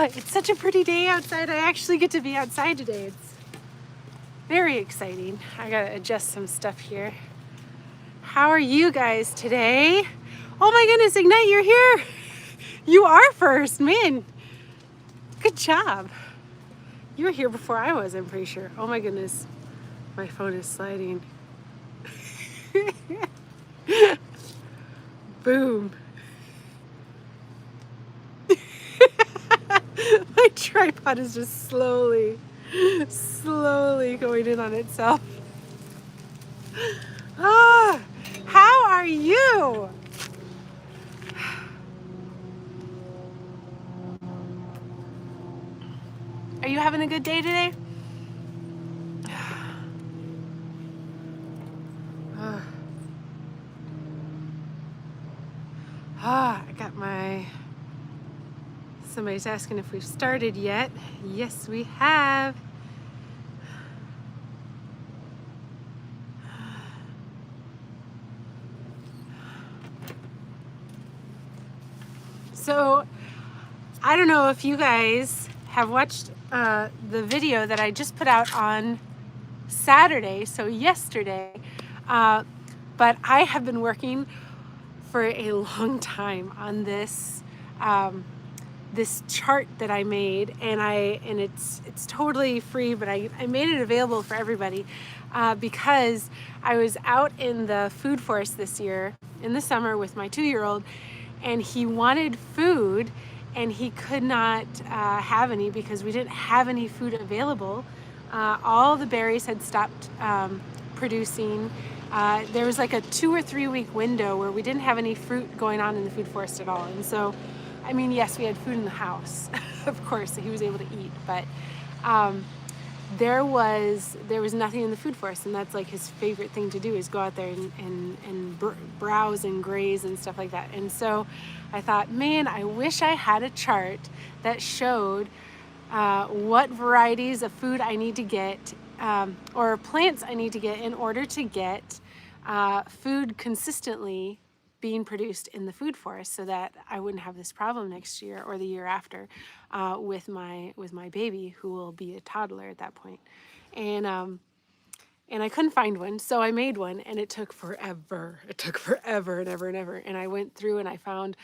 It's such a pretty day outside. I actually get to be outside today. It's very exciting. I gotta adjust some stuff here. How are you guys today? Oh my goodness, Ignite, you're here. You are first, man. Good job. You were here before I was, I'm pretty sure. Oh my goodness, my phone is sliding. Boom. My tripod is just slowly going in on itself. Ah, how are you? Are you having a good day today? I got somebody's asking if we've started yet. Yes, we have. So, I don't know if you guys have watched the video that I just put out on Saturday, so yesterday, but I have been working for a long time on this this chart that I made, and it's totally free, but I made it available for everybody because I was out in the food forest this year in the summer with my 2-year-old, and he wanted food and he could not have any because we didn't have any food available. All the berries had stopped producing. There was like a 2 or 3 week window where we didn't have any fruit going on in the food forest at all. And so, I mean, yes, we had food in the house, of course, that he was able to eat, but there was nothing in the food forest, and that's like his favorite thing to do is go out there and browse and graze and stuff like that. And so I thought, man, I wish I had a chart that showed what varieties of food I need to get or plants I need to get in order to get food consistently being produced in the food forest, so that I wouldn't have this problem next year or the year after with my baby, who will be a toddler at that point. And I couldn't find one, so I made one, and it took forever. It took forever and ever and ever. And I went through and I found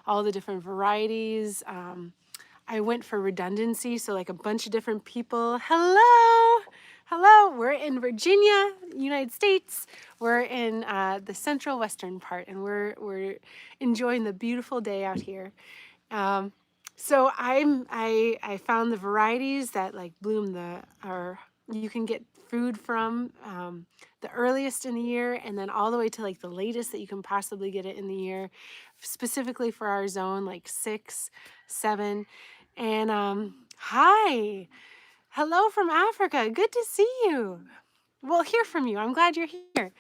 all the different varieties. I went for redundancy, so like a bunch of different people. Hello, we're in Virginia, United States. We're in the central western part, and we're enjoying the beautiful day out here. So I found the varieties that like bloom or you can get food from the earliest in the year, and then all the way to like the latest that you can possibly get it in the year, specifically for our zone, like 6, 7. And hi. Hello from Africa. Good to see you. We'll hear from you. I'm glad you're here.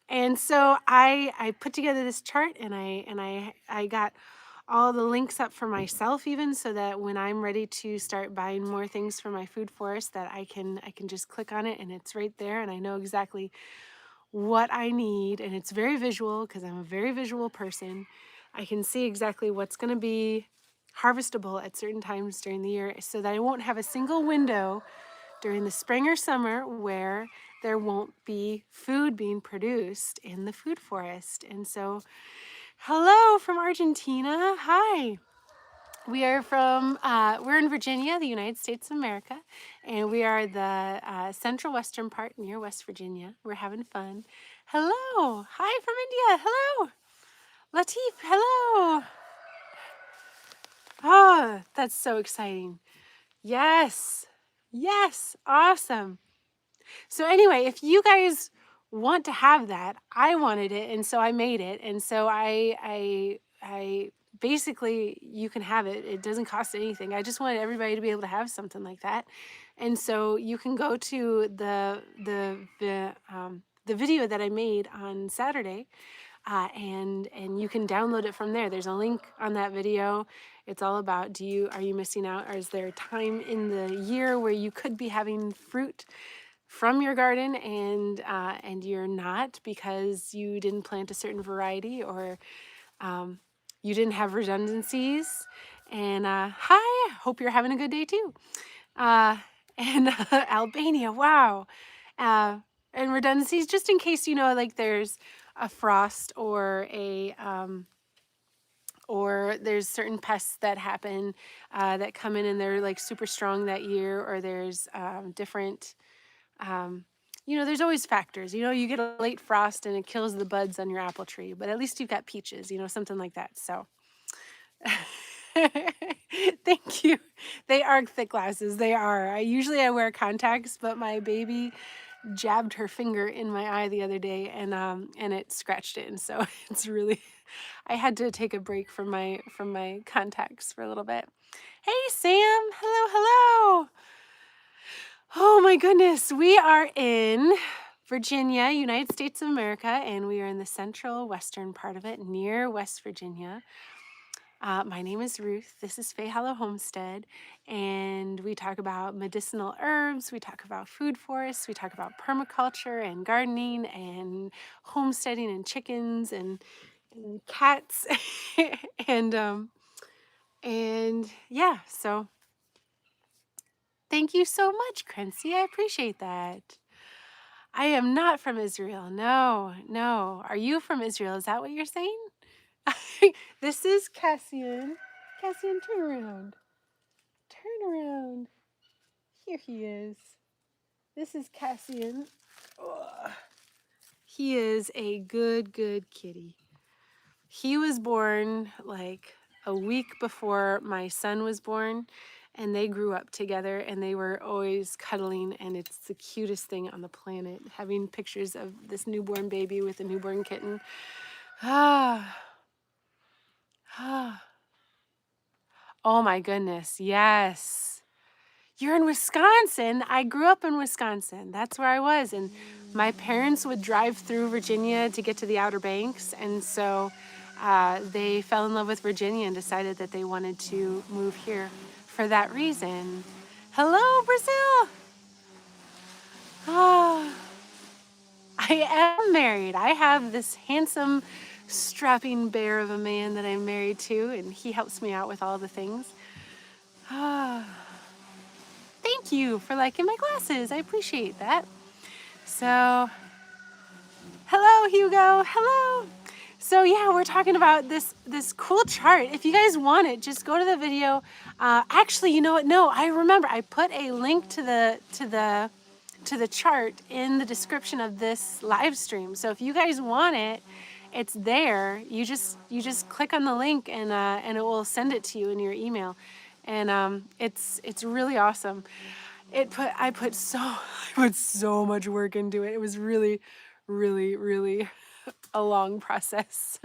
And so I put together this chart, and I got all the links up for myself, even so that when I'm ready to start buying more things for my food forest, that I can just click on it and it's right there, and I know exactly what I need, and it's very visual because I'm a very visual person. I can see exactly what's going to be harvestable at certain times during the year, so that I won't have a single window during the spring or summer where there won't be food being produced in the food forest. And so, hello from Argentina. Hi. We are we're in Virginia, the United States of America, and we are the central western part near West Virginia. We're having fun. Hello. Hi from India. Hello. Latif, hello. Oh, that's so exciting. Yes. Awesome. So anyway, if you guys want to have that, I wanted it, and so I made it. And so I basically, you can have it. It doesn't cost anything. I just wanted everybody to be able to have something like that. And so you can go to the video that I made on Saturday, and you can download it from there. There's a link on that video. It's all about, are you missing out, or is there a time in the year where you could be having fruit from your garden and you're not because you didn't plant a certain variety, or you didn't have redundancies. And hi, hope you're having a good day too. And Albania, wow. And redundancies, just in case, like there's a frost or there's certain pests that happen that come in and they're like super strong that year, or there's different, there's always factors. You get a late frost and it kills the buds on your apple tree, but at least you've got peaches, something like that. So thank you. They are thick glasses. They are. I wear contacts, but my baby jabbed her finger in my eye the other day and it scratched it. And so it's really, I had to take a break from my contacts for a little bit. Hey, Sam. Hello, hello. Oh my goodness. We are in Virginia, United States of America, and we are in the central western part of it, near West Virginia. My name is Ruth. This is Fae Hollow Homestead, and we talk about medicinal herbs, we talk about food forests, we talk about permaculture and gardening and homesteading and chickens and cats and yeah, so thank you so much, Crency. I appreciate that. I am not from Israel. No. Are you from Israel? Is that what you're saying? This is Cassian. Cassian, turn around. Turn around. Here he is. This is Cassian. Ugh. He is a good kitty. He was born like a week before my son was born, and they grew up together, and they were always cuddling, and it's the cutest thing on the planet, having pictures of this newborn baby with a newborn kitten. Oh my goodness, yes. You're in Wisconsin. I grew up in Wisconsin. That's where I was. And my parents would drive through Virginia to get to the Outer Banks. And so they fell in love with Virginia and decided that they wanted to move here for that reason. Hello, Brazil. Oh, I am married. I have this handsome, strapping bear of a man that I'm married to, and he helps me out with all the things. Thank you for liking my glasses. I appreciate that. So, hello, Hugo. Hello. So yeah, we're talking about this cool chart. If you guys want it, just go to the video. Actually, you know what? No, I remember. I put a link to the chart in the description of this live stream. So if you guys want it, it's there. You just click on the link and it will send it to you in your email. And it's really awesome. I put so much work into it. It was really, really, really a long process.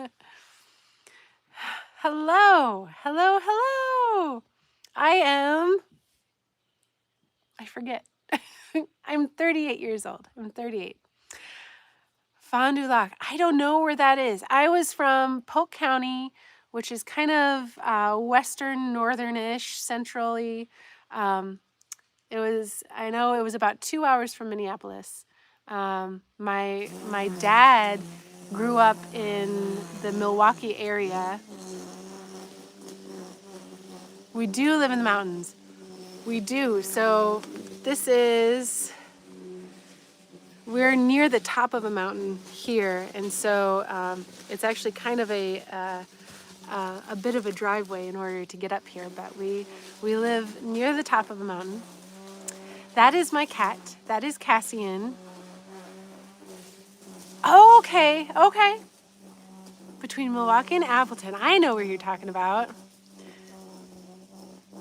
Hello. I forget. I'm 38 years old. I'm 38. Fond du Lac. I don't know where that is. I was from Polk County, which is kind of western, northern-ish, centrally. I know it was about 2 hours from Minneapolis. My dad grew up in the Milwaukee area. We do live in the mountains. We do. So we're near the top of a mountain here, and so it's actually kind of a bit of a driveway in order to get up here, but we live near the top of a mountain. That is my cat. That is Cassian. Oh, okay. Between Milwaukee and Appleton. I know where you're talking about.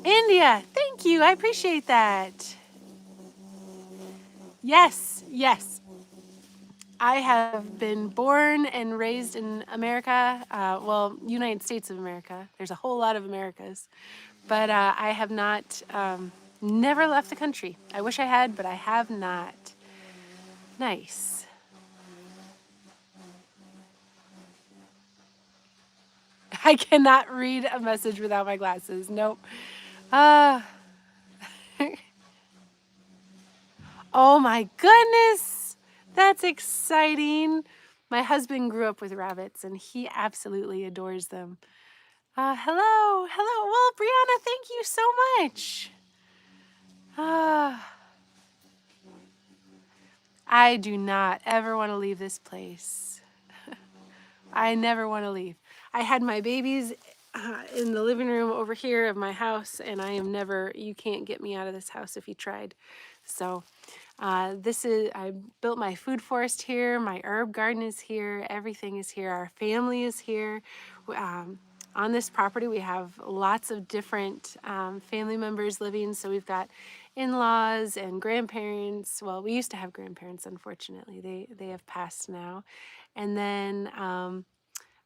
India. Thank you. I appreciate that. Yes. I have been born and raised in America. United States of America. There's a whole lot of Americas. But I have not, never left the country. I wish I had, but I have not. Nice. I cannot read a message without my glasses. Nope. Oh my goodness. That's exciting. My husband grew up with rabbits and he absolutely adores them. Hello. Well, Brianna, thank you so much. I do not ever want to leave this place. I never want to leave. I had my babies in the living room over here of my house, and you can't get me out of this house if you tried. So I built my food forest here, my herb garden is here, everything is here, our family is here. On this property, we have lots of different family members living. So we've got in-laws and grandparents. Well, we used to have grandparents, unfortunately. They have passed now. And then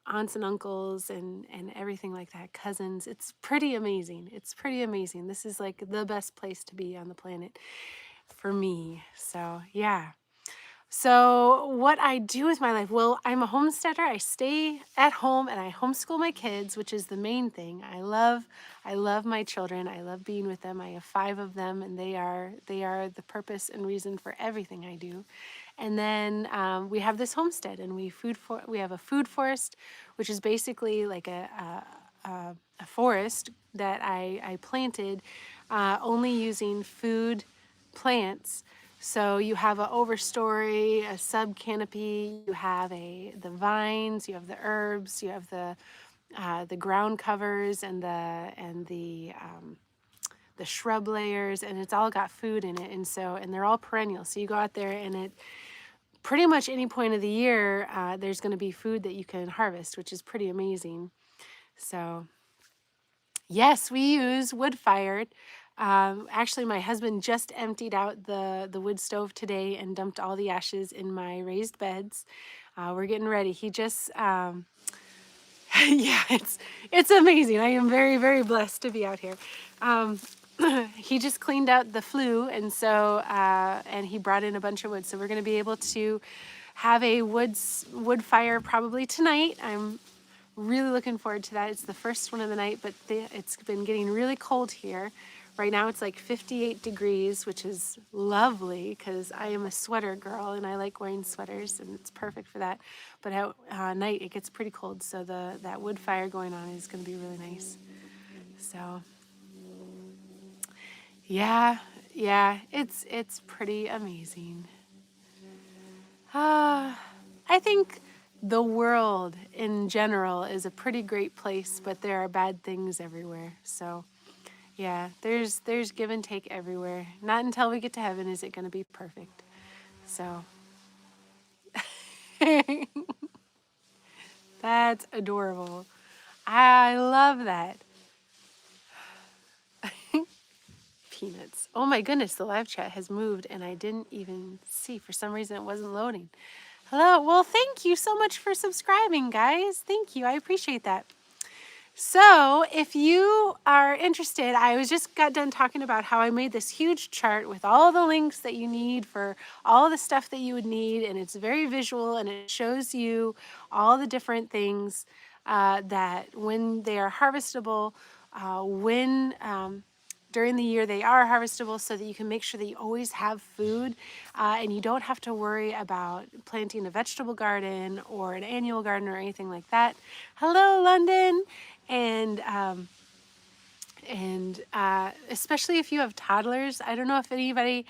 aunts and uncles and everything like that, cousins. It's pretty amazing. It's pretty amazing. This is like the best place to be on the planet for me. So, yeah. So, what I do with my life, well, I'm a homesteader. I stay at home and I homeschool my kids, which is the main thing. I love my children. I love being with them. I have 5 of them, and they are the purpose and reason for everything I do. And then we have this homestead, and we have a food forest, which is basically like a forest that I planted only using food plants. So you have an overstory, a sub-canopy, you have the vines, you have the herbs, you have the ground covers and the shrub layers, and it's all got food in it, and they're all perennial. So you go out there, and it pretty much any point of the year, there's going to be food that you can harvest, which is pretty amazing. So yes, we use wood-fired. Actually, my husband just emptied out the wood stove today and dumped all the ashes in my raised beds. We're getting ready. He just, yeah, it's amazing. I am very, very blessed to be out here. He just cleaned out the flue, and so and he brought in a bunch of wood. So we're going to be able to have a wood fire probably tonight. I'm really looking forward to that. It's the first one of the night, but it's been getting really cold here. Right now it's like 58 degrees, which is lovely because I am a sweater girl and I like wearing sweaters, and it's perfect for that. But at night it gets pretty cold, so that wood fire going on is going to be really nice. So yeah, it's pretty amazing. I think the world in general is a pretty great place, but there are bad things everywhere. So, yeah, there's give and take everywhere. Not until we get to heaven is it going to be perfect. So, that's adorable. I love that. Peanuts. Oh my goodness, the live chat has moved and I didn't even see. For some reason, it wasn't loading. Hello. Well, thank you so much for subscribing, guys. Thank you. I appreciate that. So if you are interested, I just got done talking about how I made this huge chart with all the links that you need for all the stuff that you would need, and it's very visual, and it shows you all the different things that when they are harvestable, when during the year they are harvestable, so that you can make sure that you always have food and you don't have to worry about planting a vegetable garden or an annual garden or anything like that. Hello, London. And especially if you have toddlers. I don't know if anybody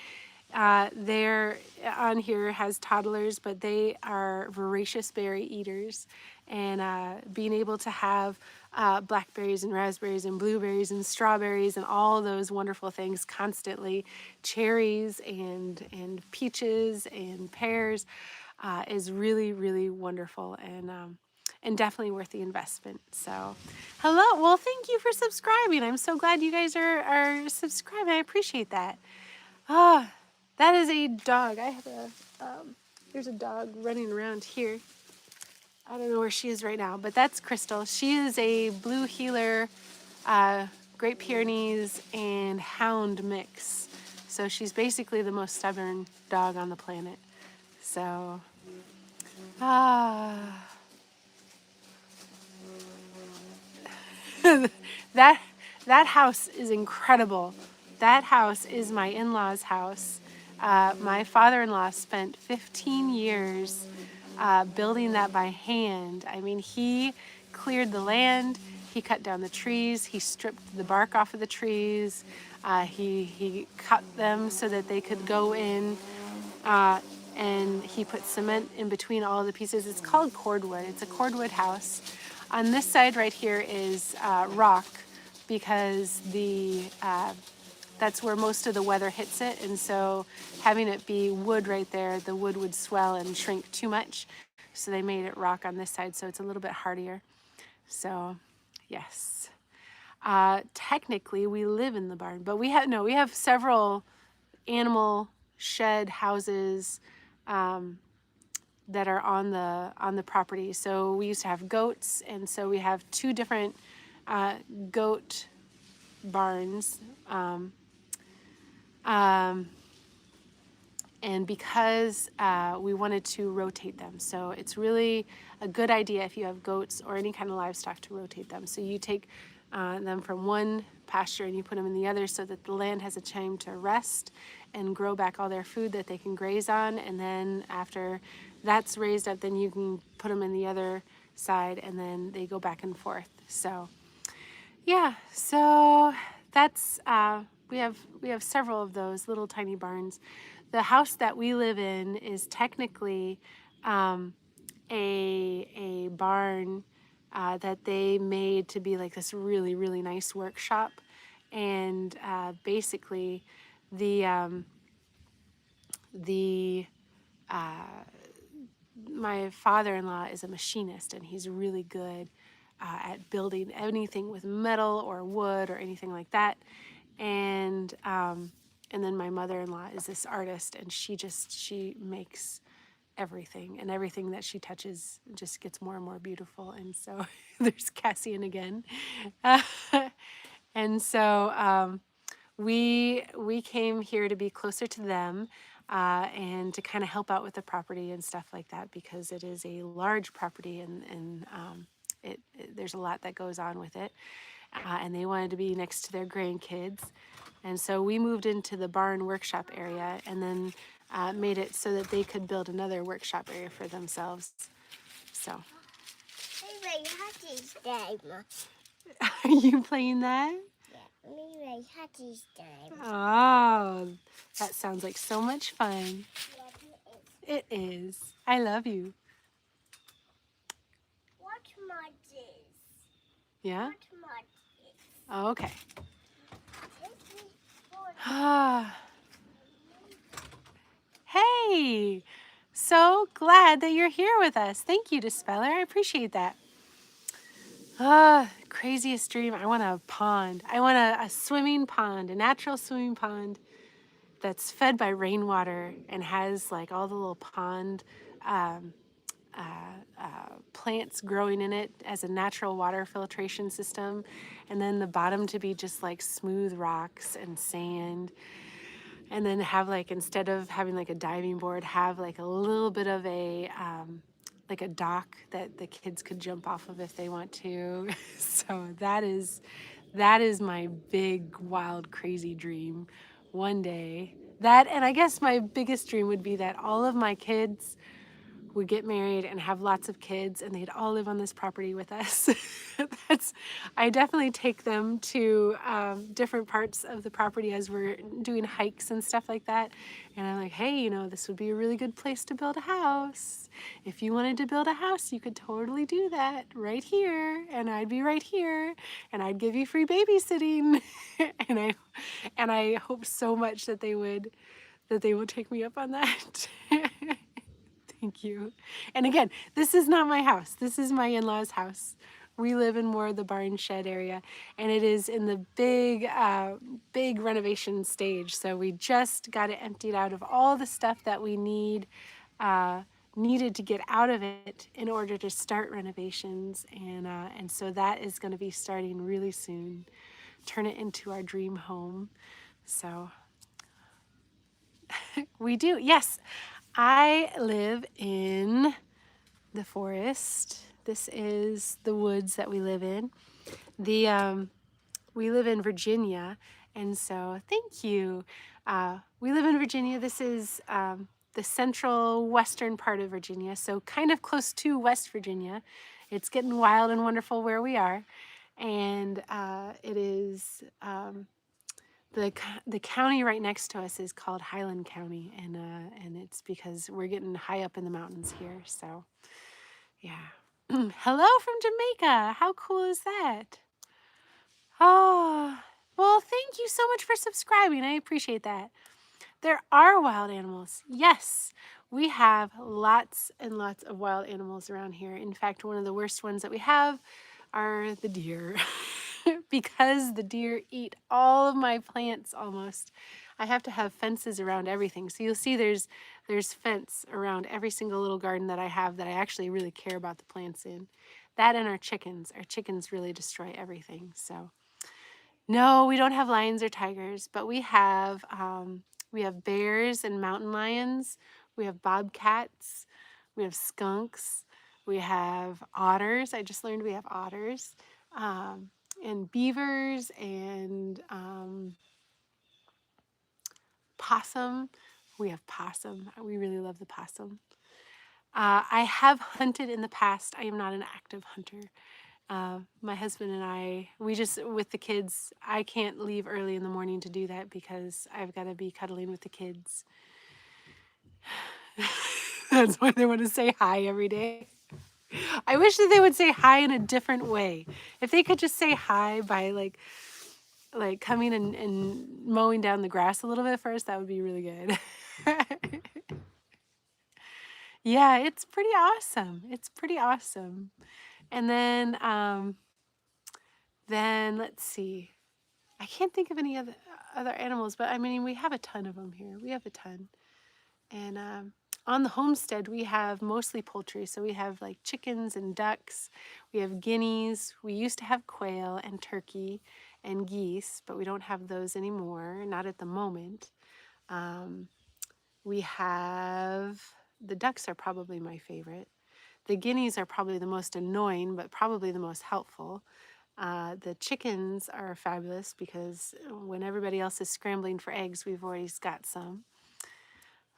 there on here has toddlers, but they are voracious berry eaters, and being able to have blackberries and raspberries and blueberries and strawberries and all those wonderful things constantly, cherries and peaches and pears is really, really wonderful, and definitely worth the investment. So, hello. Well, thank you for subscribing. I'm so glad you guys are subscribing. I appreciate that. That is a dog. I have there's a dog running around here. I don't know where she is right now, but that's Crystal. She is a blue heeler, Great Pyrenees, and hound mix. So she's basically the most stubborn dog on the planet. So, that house is incredible. That house is my in-laws' house. My father-in-law spent 15 years building that by hand. I mean, he cleared the land. he cut down the trees. He stripped the bark off of the trees. He cut them so that they could go in, and he put cement in between all of the pieces. It's called cordwood. It's a cordwood house. On this side right here is rock, because that's where most of the weather hits it, and so having it be wood right there, the wood would swell and shrink too much. So they made it rock on this side, so it's a little bit hardier. So, yes. Technically, we live in the barn, but we have several animal shed houses that are on the property. So we used to have goats, and so we have 2 different goat barns. And because we wanted to rotate them, so it's really a good idea if you have goats or any kind of livestock to rotate them. So you take them from one pasture and you put them in the other, so that the land has a time to rest and grow back all their food that they can graze on. And then after that's raised up, then you can put them in the other side, and then they go back and forth. So yeah, so that's we have several of those little tiny barns. The house that we live in is technically a barn that they made to be like this really, really nice workshop. And basically my father-in-law is a machinist, and he's really good at building anything with metal or wood or anything like that. And then my mother-in-law is this artist, and she makes everything, and everything that she touches just gets more and more beautiful. And so there's Cassian again. And so we came here to be closer to them, and to kind of help out with the property and stuff like that, because it is a large property, and there's a lot that goes on with it. And they wanted to be next to their grandkids. And so we moved into the barn workshop area, and then made it so that they could build another workshop area for themselves. So. Are you playing that? Oh, that sounds like so much fun. It is. I love you. Yeah? Oh, okay. Hey, so glad that you're here with us. Thank you, Dispeller. I appreciate that. Craziest dream. I want a pond. I want a swimming pond, a natural swimming pond that's fed by rainwater and has like all the little pond plants growing in it as a natural water filtration system. And then the bottom to be just like smooth rocks and sand. And then have like, instead of having like a diving board, have like a little bit of a like a dock that the kids could jump off of if they want to. So that is my big, wild, crazy dream one day. That, and I guess my biggest dream would be that all of my kids would get married and have lots of kids, and they'd all live on this property with us. I definitely take them to different parts of the property as we're doing hikes and stuff like that. And I'm like, hey, this would be a really good place to build a house. If you wanted to build a house, you could totally do that right here, and I'd be right here, and I'd give you free babysitting. and I hope so much that they would take me up on that. Thank you. And again, this is not my house. This is my in-laws' house. We live in more of the barn shed area, and it is in the big renovation stage. So we just got it emptied out of all the stuff that we needed to get out of it in order to start renovations. And so that is going to be starting really soon. Turn it into our dream home. So we do. Yes. I live in the forest. This is the woods that we live in. We live in Virginia, and so thank you. We live in Virginia. This is the central western part of Virginia, so kind of close to West Virginia. It's getting wild and wonderful where we are. and it is the county right next to us is called Highland County, and it's because we're getting high up in the mountains here. So yeah. Hello from Jamaica. How cool is that? Oh, well, thank you so much for subscribing. I appreciate that. There are wild animals. Yes, we have lots and lots of wild animals around here. In fact, one of the worst ones that we have are the deer. Because the deer eat all of my plants almost. I have to have fences around everything. So you'll see there's fence around every single little garden that I have that I actually really care about the plants in. That and our chickens. Our chickens really destroy everything. So no, we don't have lions or tigers, but we have bears and mountain lions. We have bobcats. We have skunks. We have otters. I just learned we have otters, and beavers and possum. We have possum. We really love the possum. I have hunted in the past. I am not an active hunter. My husband and I, we just, with the kids, I can't leave early in the morning to do that because I've got to be cuddling with the kids. That's why they want to say hi every day. I wish that they would say hi in a different way. If they could just say hi by like coming and mowing down the grass a little bit first, that would be really good. Yeah, it's pretty awesome. It's pretty awesome. And then let's see. I can't think of any other animals, but I mean, we have a ton of them here. We have a ton. And on the homestead, we have mostly poultry. So we have like chickens and ducks. We have guineas. We used to have quail and turkey and geese, but we don't have those anymore, not at the moment. We have the ducks are probably my favorite. The guineas are probably the most annoying, but probably the most helpful. The chickens are fabulous because when everybody else is scrambling for eggs, we've always got some.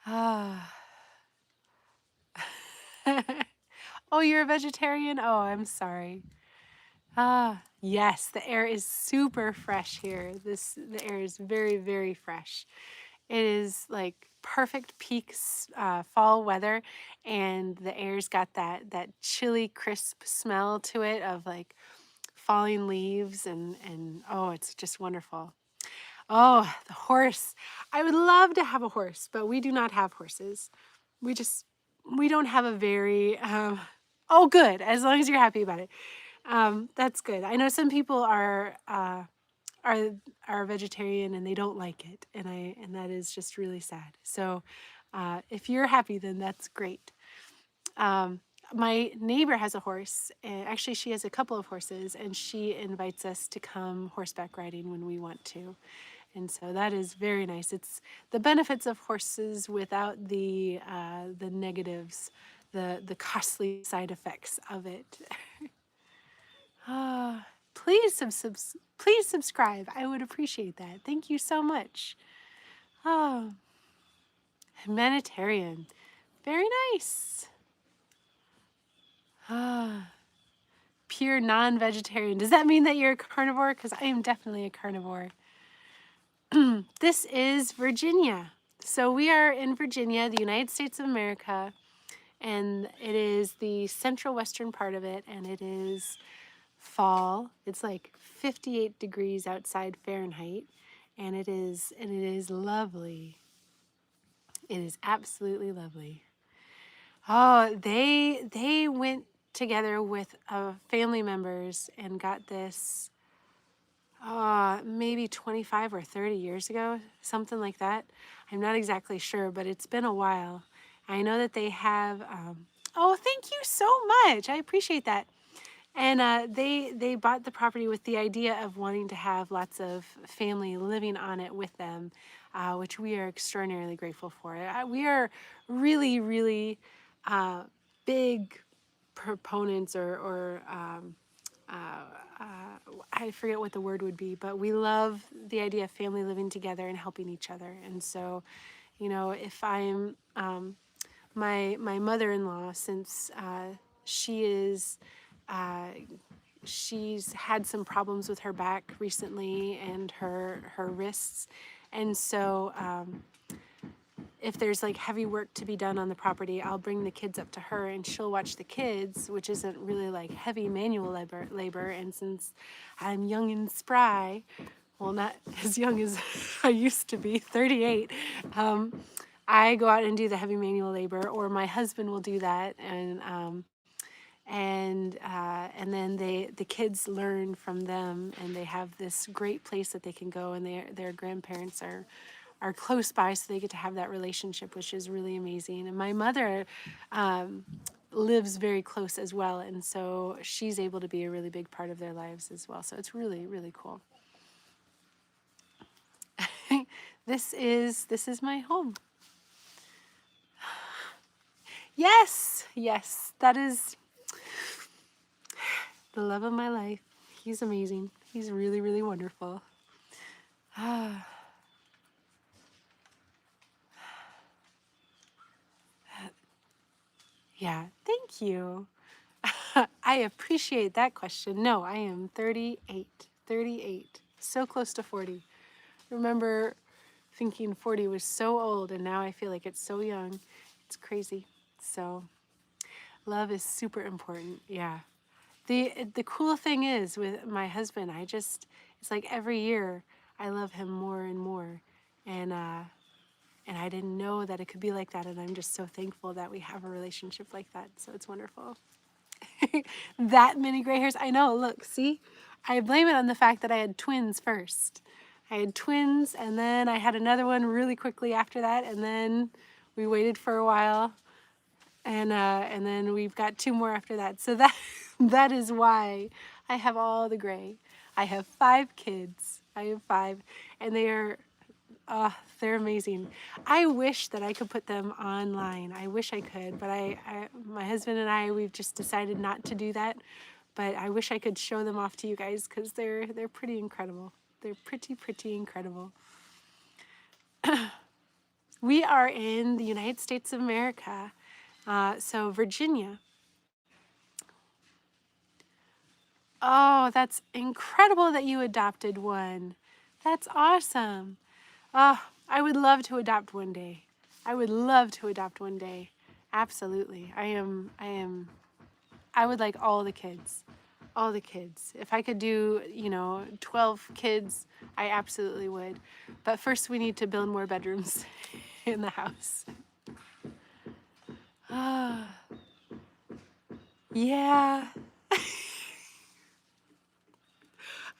Ah. Oh, you're a vegetarian? Oh, I'm sorry. Ah, yes, the air is super fresh here. The air is very, very fresh. It is like perfect peak fall weather, and the air's got that chilly, crisp smell to it of like falling leaves, and oh, it's just wonderful. Oh, the horse. I would love to have a horse, but we do not have horses. We just, we don't have a very, oh, good, as long as you're happy about it. That's good. I know some people are are vegetarian and they don't like it, and that is just really sad. So if you're happy, then that's great. Um, my neighbor has a horse, and actually she has a couple of horses, and she invites us to come horseback riding when we want to. And so that is very nice. It's the benefits of horses without the negatives, the costly side effects of it. Please subscribe. I would appreciate that. Thank you so much. Oh, humanitarian. Very nice. Ah, pure non-vegetarian. Does that mean that you're a carnivore? Because I am definitely a carnivore. This is Virginia. So we are in Virginia, the United States of America, and it is the central western part of it, and it is fall. It's like 58 degrees outside Fahrenheit, and it is lovely. It is absolutely lovely. Oh, they went together with family members and got this maybe 25 or 30 years ago, something like that. I'm not exactly sure, but it's been a while. I know that they have, oh, thank you so much. I appreciate that. And they bought the property with the idea of wanting to have lots of family living on it with them, which we are extraordinarily grateful for. We are really, really big proponents or I forget what the word would be, but we love the idea of family living together and helping each other. And so, you know, if I'm my mother-in-law, since she is she's had some problems with her back recently and her wrists, and so if there's like heavy work to be done on the property, I'll bring the kids up to her and she'll watch the kids, which isn't really like heavy manual labor. And since I'm young and spry, well, not as young as I used to be, 38, I go out and do the heavy manual labor, or my husband will do that, and then the kids learn from them, and they have this great place that they can go, and their grandparents are close by, so they get to have that relationship, which is really amazing. And my mother lives very close as well, and so she's able to be a really big part of their lives as well. So it's really, really cool. This is my home. Yes, that is the love of my life. He's amazing. He's really, really wonderful. Yeah, thank you. I appreciate that question. No, I am 38. 38. So close to 40. Remember thinking 40 was so old, and now I feel like it's so young. It's crazy. So love is super important. Yeah. The cool thing is with my husband, it's like every year I love him more and more. And I didn't know that it could be like that, and I'm just so thankful that we have a relationship like that. So it's wonderful. That many gray hairs. I know, look, see? I blame it on the fact that I had twins first. I had twins, and then I had another one really quickly after that, and then we waited for a while, and then we've got 2 more after that. So that is why I have all the gray. I have 5 kids. I have 5, and they're amazing. I wish that I could put them online. I wish I could, but my husband and I, we've just decided not to do that. But I wish I could show them off to you guys, because they're pretty incredible. They're pretty incredible. We are in the United States of America, so Virginia. Oh, that's incredible that you adopted one. That's awesome. Oh, I would love to adopt one day. I would love to adopt one day. Absolutely. I would like all the kids. All the kids. If I could do, 12 kids, I absolutely would. But first we need to build more bedrooms in the house. Yeah.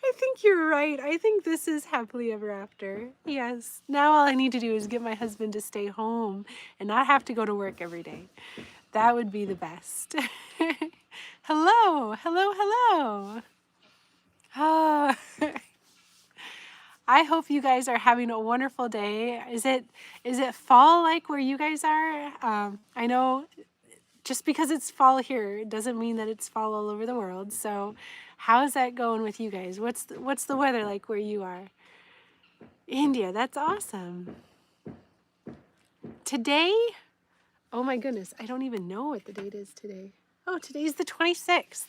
I think you're right. I think this is happily ever after. Yes. Now all I need to do is get my husband to stay home and not have to go to work every day. That would be the best. Hello. Oh. I hope you guys are having a wonderful day. Is it fall like where you guys are? I know just because it's fall here doesn't mean that it's fall all over the world. So how's that going with you guys? What's the weather like where you are? India, that's awesome. Today, oh my goodness, I don't even know what the date is today. Oh, today's the 26th.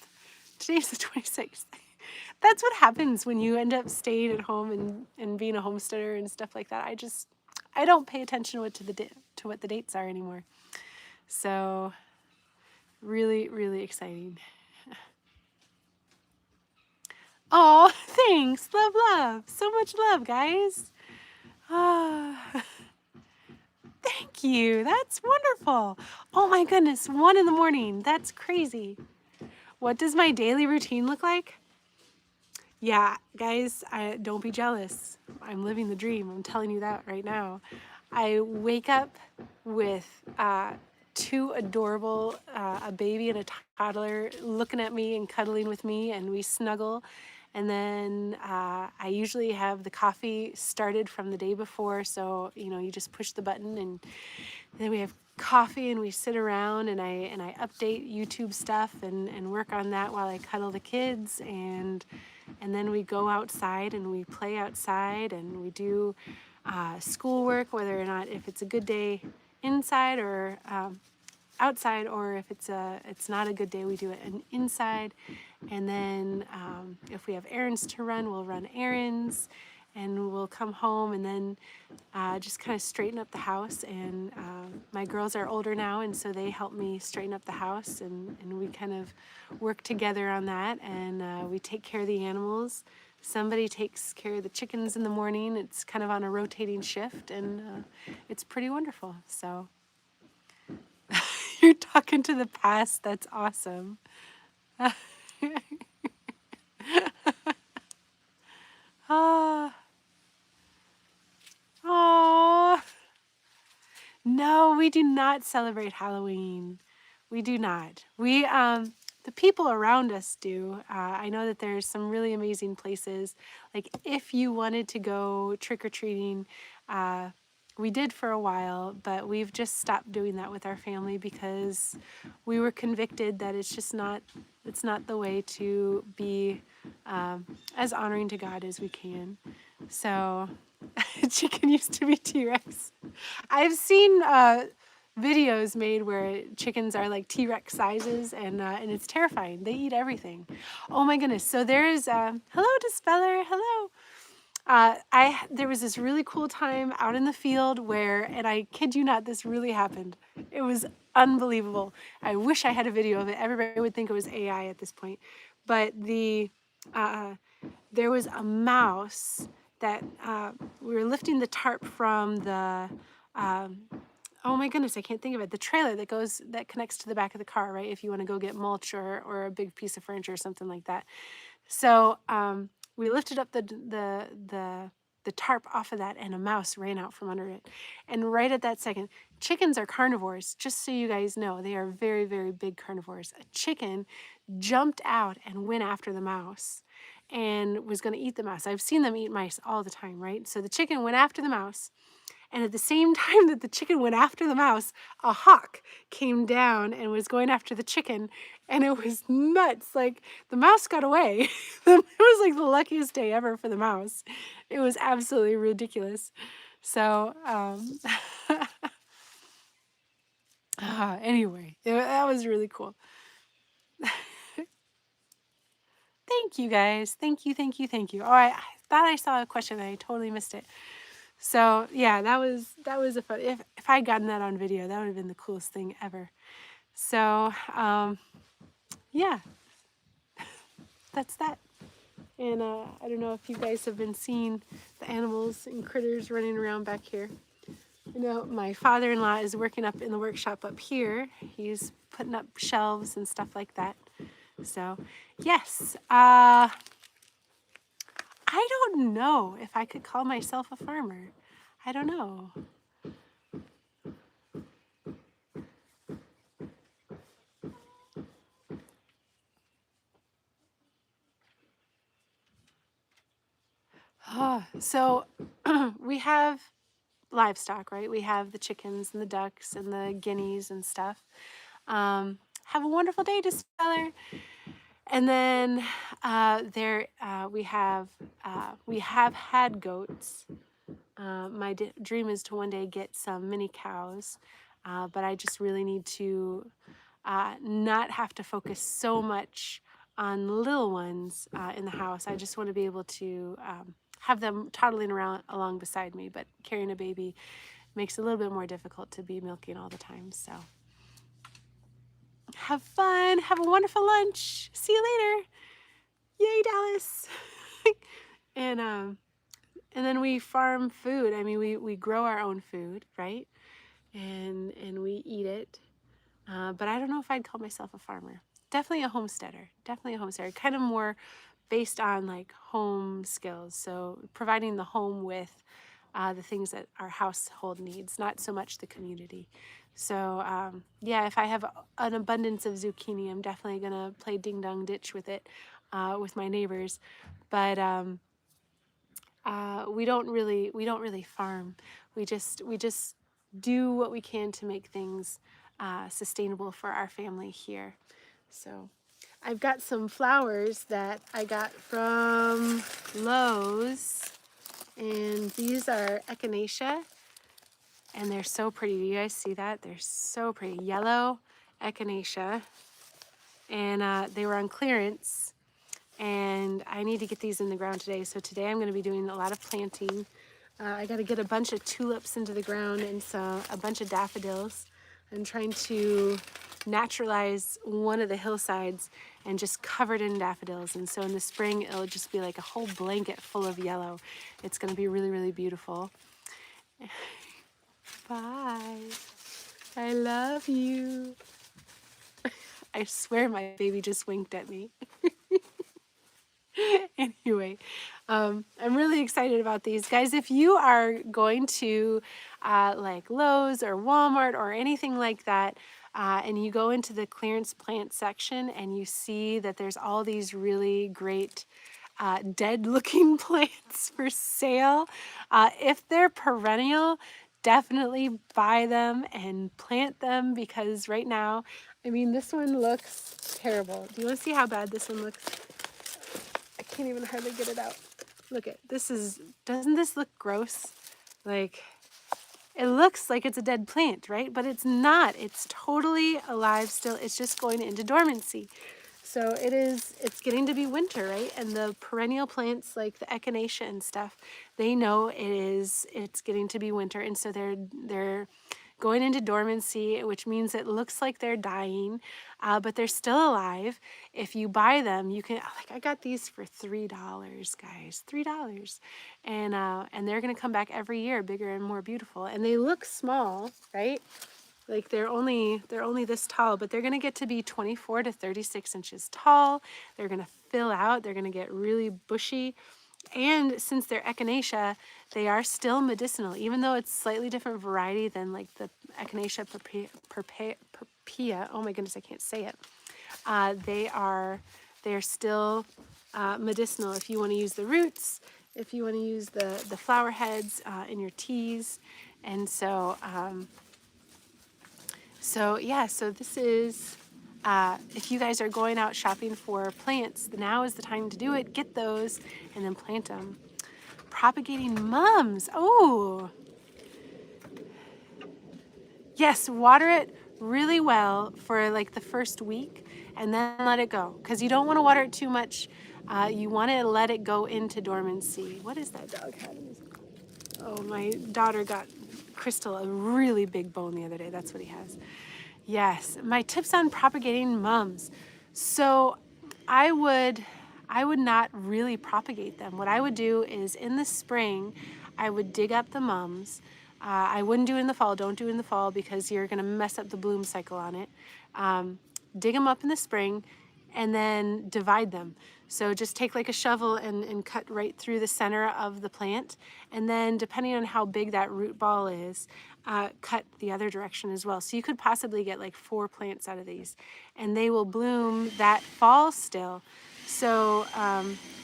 Today's the 26th. That's what happens when you end up staying at home and being a homesteader and stuff like that. I don't pay attention to what the dates are anymore. So really, really exciting. Oh, thanks. Love. So much love, guys. Thank you. That's wonderful. Oh my goodness, 1 a.m. That's crazy. What does my daily routine look like? Yeah, guys, don't be jealous. I'm living the dream. I'm telling you that right now. I wake up with 2 adorable, a baby and a toddler looking at me and cuddling with me, and we snuggle. And then I usually have the coffee started from the day before, so you just push the button, and then we have coffee and we sit around, and I update YouTube stuff and work on that while I cuddle the kids, and then we go outside and we play outside, and we do schoolwork, whether or not, if it's a good day inside or outside, or if it's not a good day, we do it inside. And then if we have errands to run, we'll run errands, and we'll come home and then just kind of straighten up the house. And my girls are older now, and so they help me straighten up the house, and we kind of work together on that. And we take care of the animals. Somebody takes care of the chickens in the morning. It's kind of on a rotating shift, and it's pretty wonderful. So you're talking to the past. That's awesome. Ah, oh, no, we do not celebrate Halloween. We do not. The people around us do. I know that there's some really amazing places. Like if you wanted to go trick-or-treating, we did for a while, but we've just stopped doing that with our family because we were convicted that it's not the way to be as honoring to God as we can. So chicken used to be T-Rex. I've seen videos made where chickens are like T-Rex sizes, and it's terrifying. They eat everything. Oh my goodness. So there's hello, Dispeller. Hello. There was this really cool time out in the field where, and I kid you not, this really happened. It was unbelievable. I wish I had a video of it. Everybody would think it was AI at this point. But there was a mouse that we were lifting the tarp from the oh my goodness, I can't think of it. The trailer that connects to the back of the car, right? If you want to go get mulch or a big piece of furniture or something like that. So we lifted up the tarp off of that, and a mouse ran out from under it. And right at that second, chickens are carnivores, just so you guys know. They are very, very big carnivores. A chicken jumped out and went after the mouse and was going to eat the mouse. I've seen them eat mice all the time, right? So the chicken went after the mouse. And at the same time that the chicken went after the mouse, a hawk came down and was going after the chicken. And it was nuts. Like, the mouse got away. It was like the luckiest day ever for the mouse. It was absolutely ridiculous. So, anyway, that was really cool. Thank you, guys. Thank you, thank you, thank you. Oh, I thought I saw a question and I totally missed it. So yeah, that was a fun. If I'd gotten that on video, that would have been the coolest thing ever. So yeah, that's that. And I don't know if you guys have been seeing the animals and critters running around back here. You know, my father-in-law is working up in the workshop up here. He's putting up shelves and stuff like that. So yes, I don't know if I could call myself a farmer. I don't know. So we have livestock, right? We have the chickens and the ducks and the guineas and stuff. Have a wonderful day, Dispeller. And then we have had goats. My dream is to one day get some mini cows, but I just really need to not have to focus so much on little ones in the house. I just want to be able to have them toddling around along beside me, but carrying a baby makes it a little bit more difficult to be milking all the time. So have fun. Have a wonderful lunch. See you later. Yay, Dallas. And then we farm food. I mean, we grow our own food, right? And we eat it. But I don't know if I'd call myself a farmer. Definitely a homesteader. Definitely a homesteader. Kind of more based on like home skills. So providing the home with the things that our household needs, not so much the community. So yeah, if I have an abundance of zucchini, I'm definitely gonna play ding dong ditch with it with my neighbors. But we don't really farm. We just do what we can to make things sustainable for our family here. So I've got some flowers that I got from Lowe's, and these are echinacea, and they're so pretty. Do you guys see that? They're so pretty. Yellow echinacea. and they were on clearance, and I need to get these in the ground today. So today I'm going to be doing a lot of planting. I got to get a bunch of tulips into the ground and a bunch of daffodils. I'm trying to naturalize one of the hillsides and just cover it in daffodils. And so in the spring, it'll just be like a whole blanket full of yellow. It's going to be really, really beautiful. Bye. I love you. I swear my baby just winked at me. Anyway, I'm really excited about these. Guys, if you are going to like Lowe's or Walmart or anything like that, and you go into the clearance plant section and you see that there's all these really great dead looking plants for sale, if they're perennial, definitely buy them and plant them, because right now, I mean, this one looks terrible. Do you want to see how bad this one looks? I can't even hardly get it out. Look at this. Doesn't this look gross? Like, it looks like it's a dead plant, right? But it's not. It's totally alive still. It's just going into dormancy. So it's getting to be winter, right? And the perennial plants like the echinacea and stuff, they know it's getting to be winter, and so they're going into dormancy, which means it looks like they're dying, but they're still alive. If you buy them, you can, like, I got these for $3, guys, $3, and they're gonna come back every year, bigger and more beautiful, and they look small, right? Like they're only this tall, but they're gonna get to be 24 to 36 inches tall. They're gonna fill out. They're gonna get really bushy. And since they're echinacea, they are still medicinal, even though it's slightly different variety than like the echinacea purpurea. Oh my goodness, I can't say it. They're still medicinal if you want to use the roots, if you want to use the flower heads in your teas. And so so this is, if you guys are going out shopping for plants, now is the time to do it. Get those and then plant them. Propagating mums. Oh, yes, water it really well for like the first week and then let it go, because you don't want to water it too much. You want to let it go into dormancy. What is that dog having? Oh, my daughter got Crystal a really big bone the other day. That's what he has. Yes, my tips on propagating mums. So I would not really propagate them. What I would do is in the spring, I would dig up the mums. I wouldn't do it in the fall. Don't do it in the fall because you're going to mess up the bloom cycle on it. Dig them up in the spring and then divide them. So just take like a shovel and cut right through the center of the plant. And then depending on how big that root ball is, cut the other direction as well. So you could possibly get like 4 plants out of these, and they will bloom that fall still. So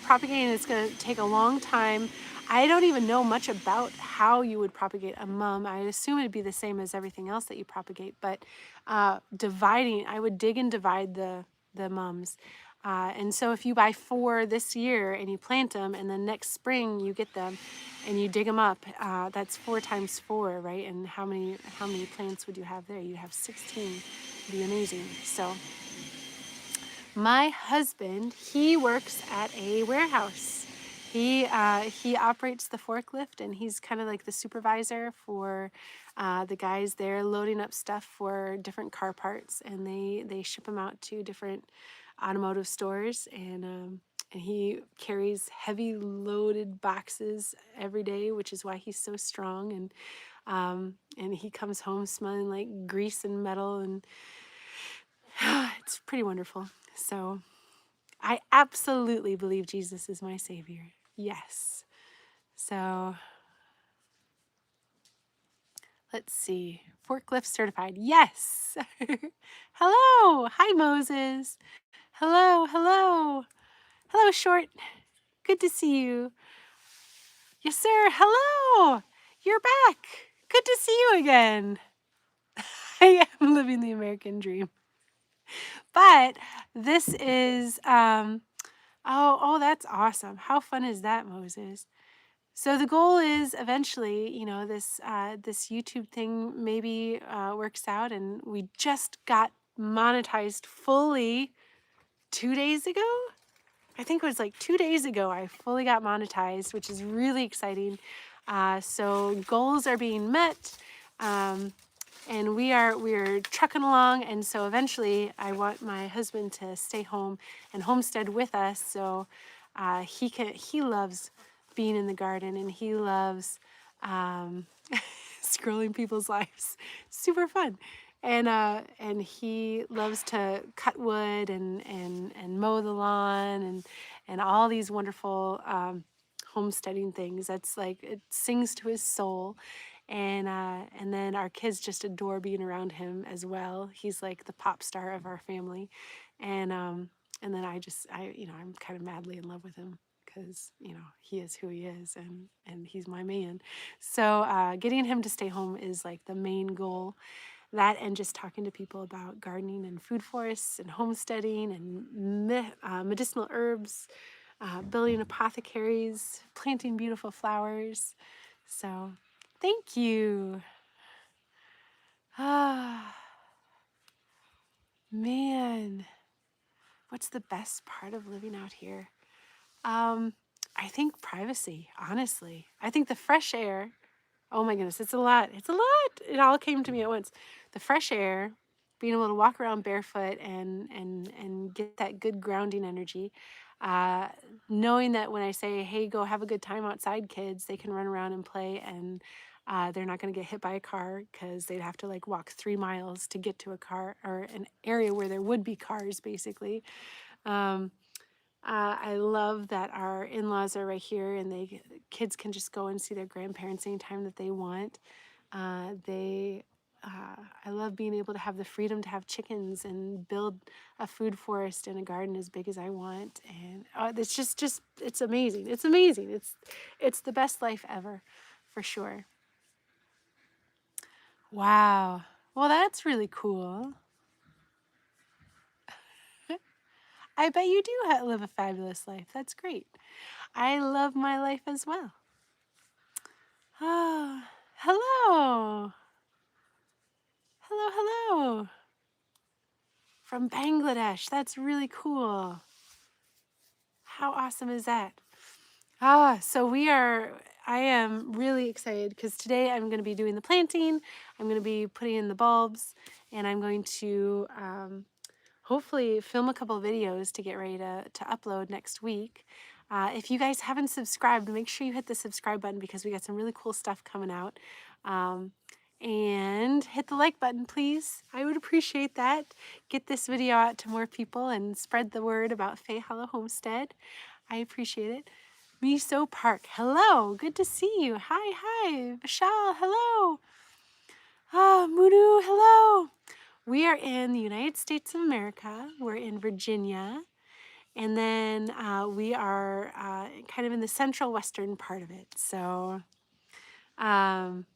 propagating is going to take a long time. I don't even know much about how you would propagate a mum. I assume it'd be the same as everything else that you propagate, but dividing, I would dig and divide the mums. And so if you buy 4 this year and you plant them, and then next spring you get them and you dig them up, that's 4 times 4, right? And how many plants would you have there? You'd have 16. It'd be amazing. So my husband, he works at a warehouse. He operates the forklift, and he's kind of like the supervisor for the guys there loading up stuff for different car parts, and they ship them out to different automotive stores, and he carries heavy loaded boxes every day, which is why he's so strong, and he comes home smelling like grease and metal, and it's pretty wonderful. So I absolutely believe Jesus is my Savior. Yes. So let's see. Forklift certified. Yes. Hello. Hi, Moses. Hello. Hello. Hello, Short. Good to see you. Yes, sir. Hello. You're back. Good to see you again. I am living the American dream. But this is, oh, that's awesome. How fun is that, Moses? So the goal is eventually, this YouTube thing maybe works out, and we just got monetized fully 2 days ago. I think it was like 2 days ago I fully got monetized, which is really exciting. So goals are being met, and we're trucking along. And so eventually I want my husband to stay home and homestead with us. So he loves being in the garden, and he loves scrolling people's lives. Super fun. And he loves to cut wood and mow the lawn and all these wonderful homesteading things. That's like, it sings to his soul. And then our kids just adore being around him as well. He's like the pop star of our family. And then I'm kind of madly in love with him, because he is who he is, and he's my man. So getting him to stay home is like the main goal. That, and just talking to people about gardening and food forests and homesteading and medicinal herbs, building apothecaries, planting beautiful flowers. So thank you. Ah, man, what's the best part of living out here? I think privacy, honestly. I think the fresh air. Oh my goodness, it's a lot. It's a lot. It all came to me at once. The fresh air, being able to walk around barefoot and get that good grounding energy. Uh, Knowing that when I say, hey, go have a good time outside, kids, they can run around and play, and they're not going to get hit by a car, because they'd have to like walk 3 miles to get to a car, or an area where there would be cars, basically. Um, I love that our in-laws are right here, and kids can just go and see their grandparents anytime that they want. I love being able to have the freedom to have chickens and build a food forest and a garden as big as I want. And it's just it's amazing. It's amazing. It's the best life ever, for sure. Wow. Well, that's really cool. I bet you do live a fabulous life. That's great. I love my life as well. Ah, hello. Hello, hello. From Bangladesh. That's really cool. How awesome is that? I am really excited, because today I'm going to be doing the planting. I'm going to be putting in the bulbs, and I'm going to hopefully film a couple videos to get ready to upload next week. If you guys haven't subscribed, make sure you hit the subscribe button, because we got some really cool stuff coming out. And hit the like button, please. I would appreciate that. Get this video out to more people and spread the word about Fae Hollow Homestead. I appreciate it. Miso Park, hello. Good to see you. Hi. Vishal, hello. Munu, hello. We are in the United States of America. We're in Virginia. And then we are kind of in the central western part of it. So um,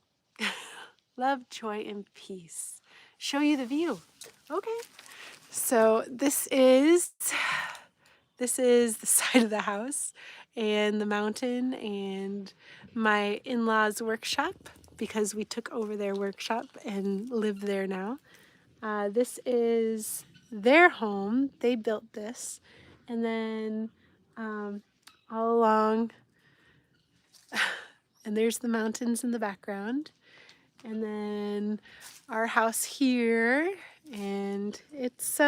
love, joy, and peace. Show you the view. Okay. So this is the side of the house, and the mountain, and my in-laws' workshop, because we took over their workshop and live there now. This is their home. They built this. And then all along, and there's the mountains in the background. And then our house here, and it's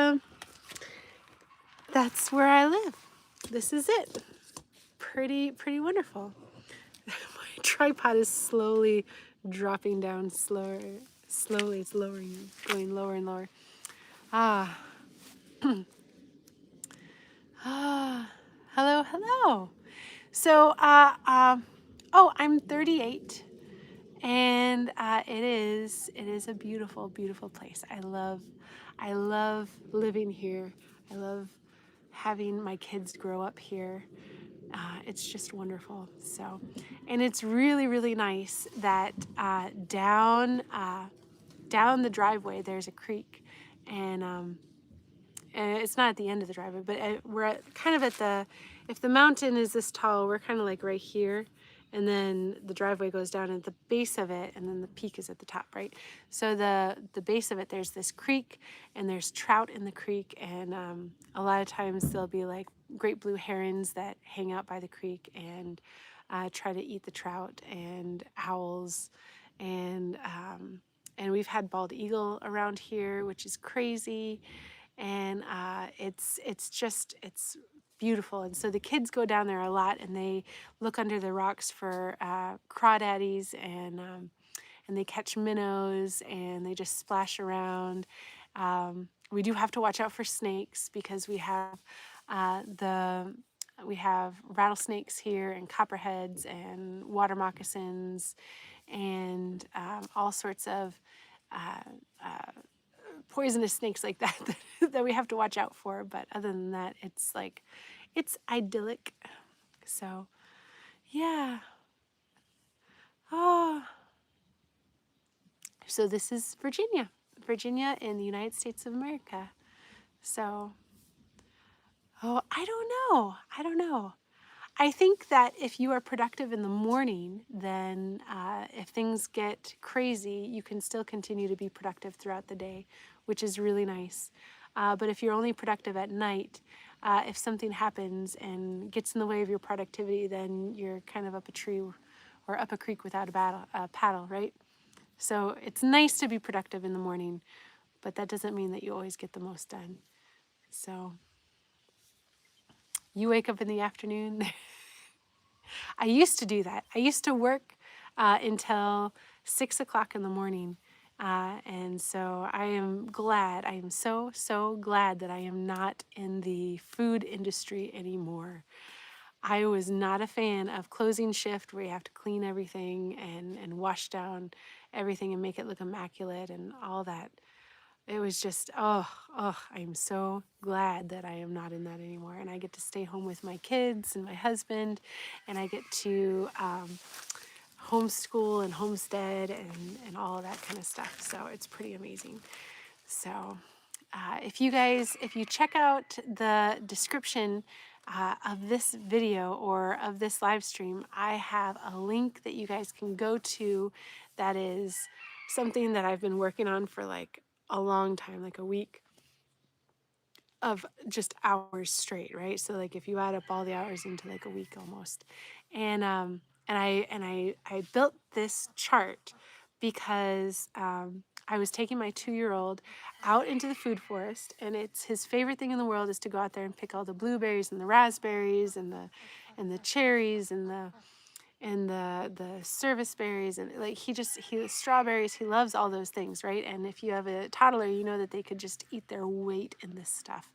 that's where I live. This is it. Pretty wonderful. My tripod is slowly dropping down slowly. It's lowering, going lower and lower. Hello. So, I'm 38, and it is a beautiful place. I love living here. I love having my kids grow up here. It's just wonderful. So, and it's really nice that down the driveway there's a creek, and it's not at the end of the driveway, but we're kind of at if the mountain is this tall, we're kind of like right here, and then the driveway goes down at the base of it, and then the peak is at the top, right? So the base of it, there's this creek, and there's trout in the creek, and a lot of times there'll be like great blue herons that hang out by the creek and try to eat the trout, and owls, and we've had bald eagle around here, which is crazy, and it's beautiful. And so the kids go down there a lot, and they look under the rocks for crawdaddies, and they catch minnows, and they just splash around. We do have to watch out for snakes because the we have rattlesnakes here, and copperheads, and water moccasins, and all sorts of poisonous snakes like that that we have to watch out for. But other than that, it's idyllic. So yeah. Oh, so this is Virginia in the United States of America. So, I don't know. I think that if you are productive in the morning, then if things get crazy, you can still continue to be productive throughout the day, which is really nice. But if you're only productive at night, if something happens and gets in the way of your productivity, then you're kind of up a tree or up a creek without a paddle, right? So it's nice to be productive in the morning, but that doesn't mean that you always get the most done. So you wake up in the afternoon. I used to do that. I used to work until 6 o'clock in the morning. And so I am so glad that I am not in the food industry anymore. I was not a fan of closing shift where you have to clean everything and wash down everything and make it look immaculate and all that. It was just, I'm so glad that I am not in that anymore. And I get to stay home with my kids and my husband, and I get to homeschool and homestead and all of that kind of stuff. So it's pretty amazing. So if you check out the description of this video or of this live stream, I have a link that you guys can go to that is something that I've been working on for like a long time, like a week of just hours straight, right? So like if you add up all the hours into like a week almost. And I built this chart because I was taking my 2-year-old out into the food forest, and it's his favorite thing in the world is to go out there and pick all the blueberries and the raspberries and the cherries and the service berries, and like he strawberries, he loves all those things, right? And if you have a toddler, you know that they could just eat their weight in this stuff,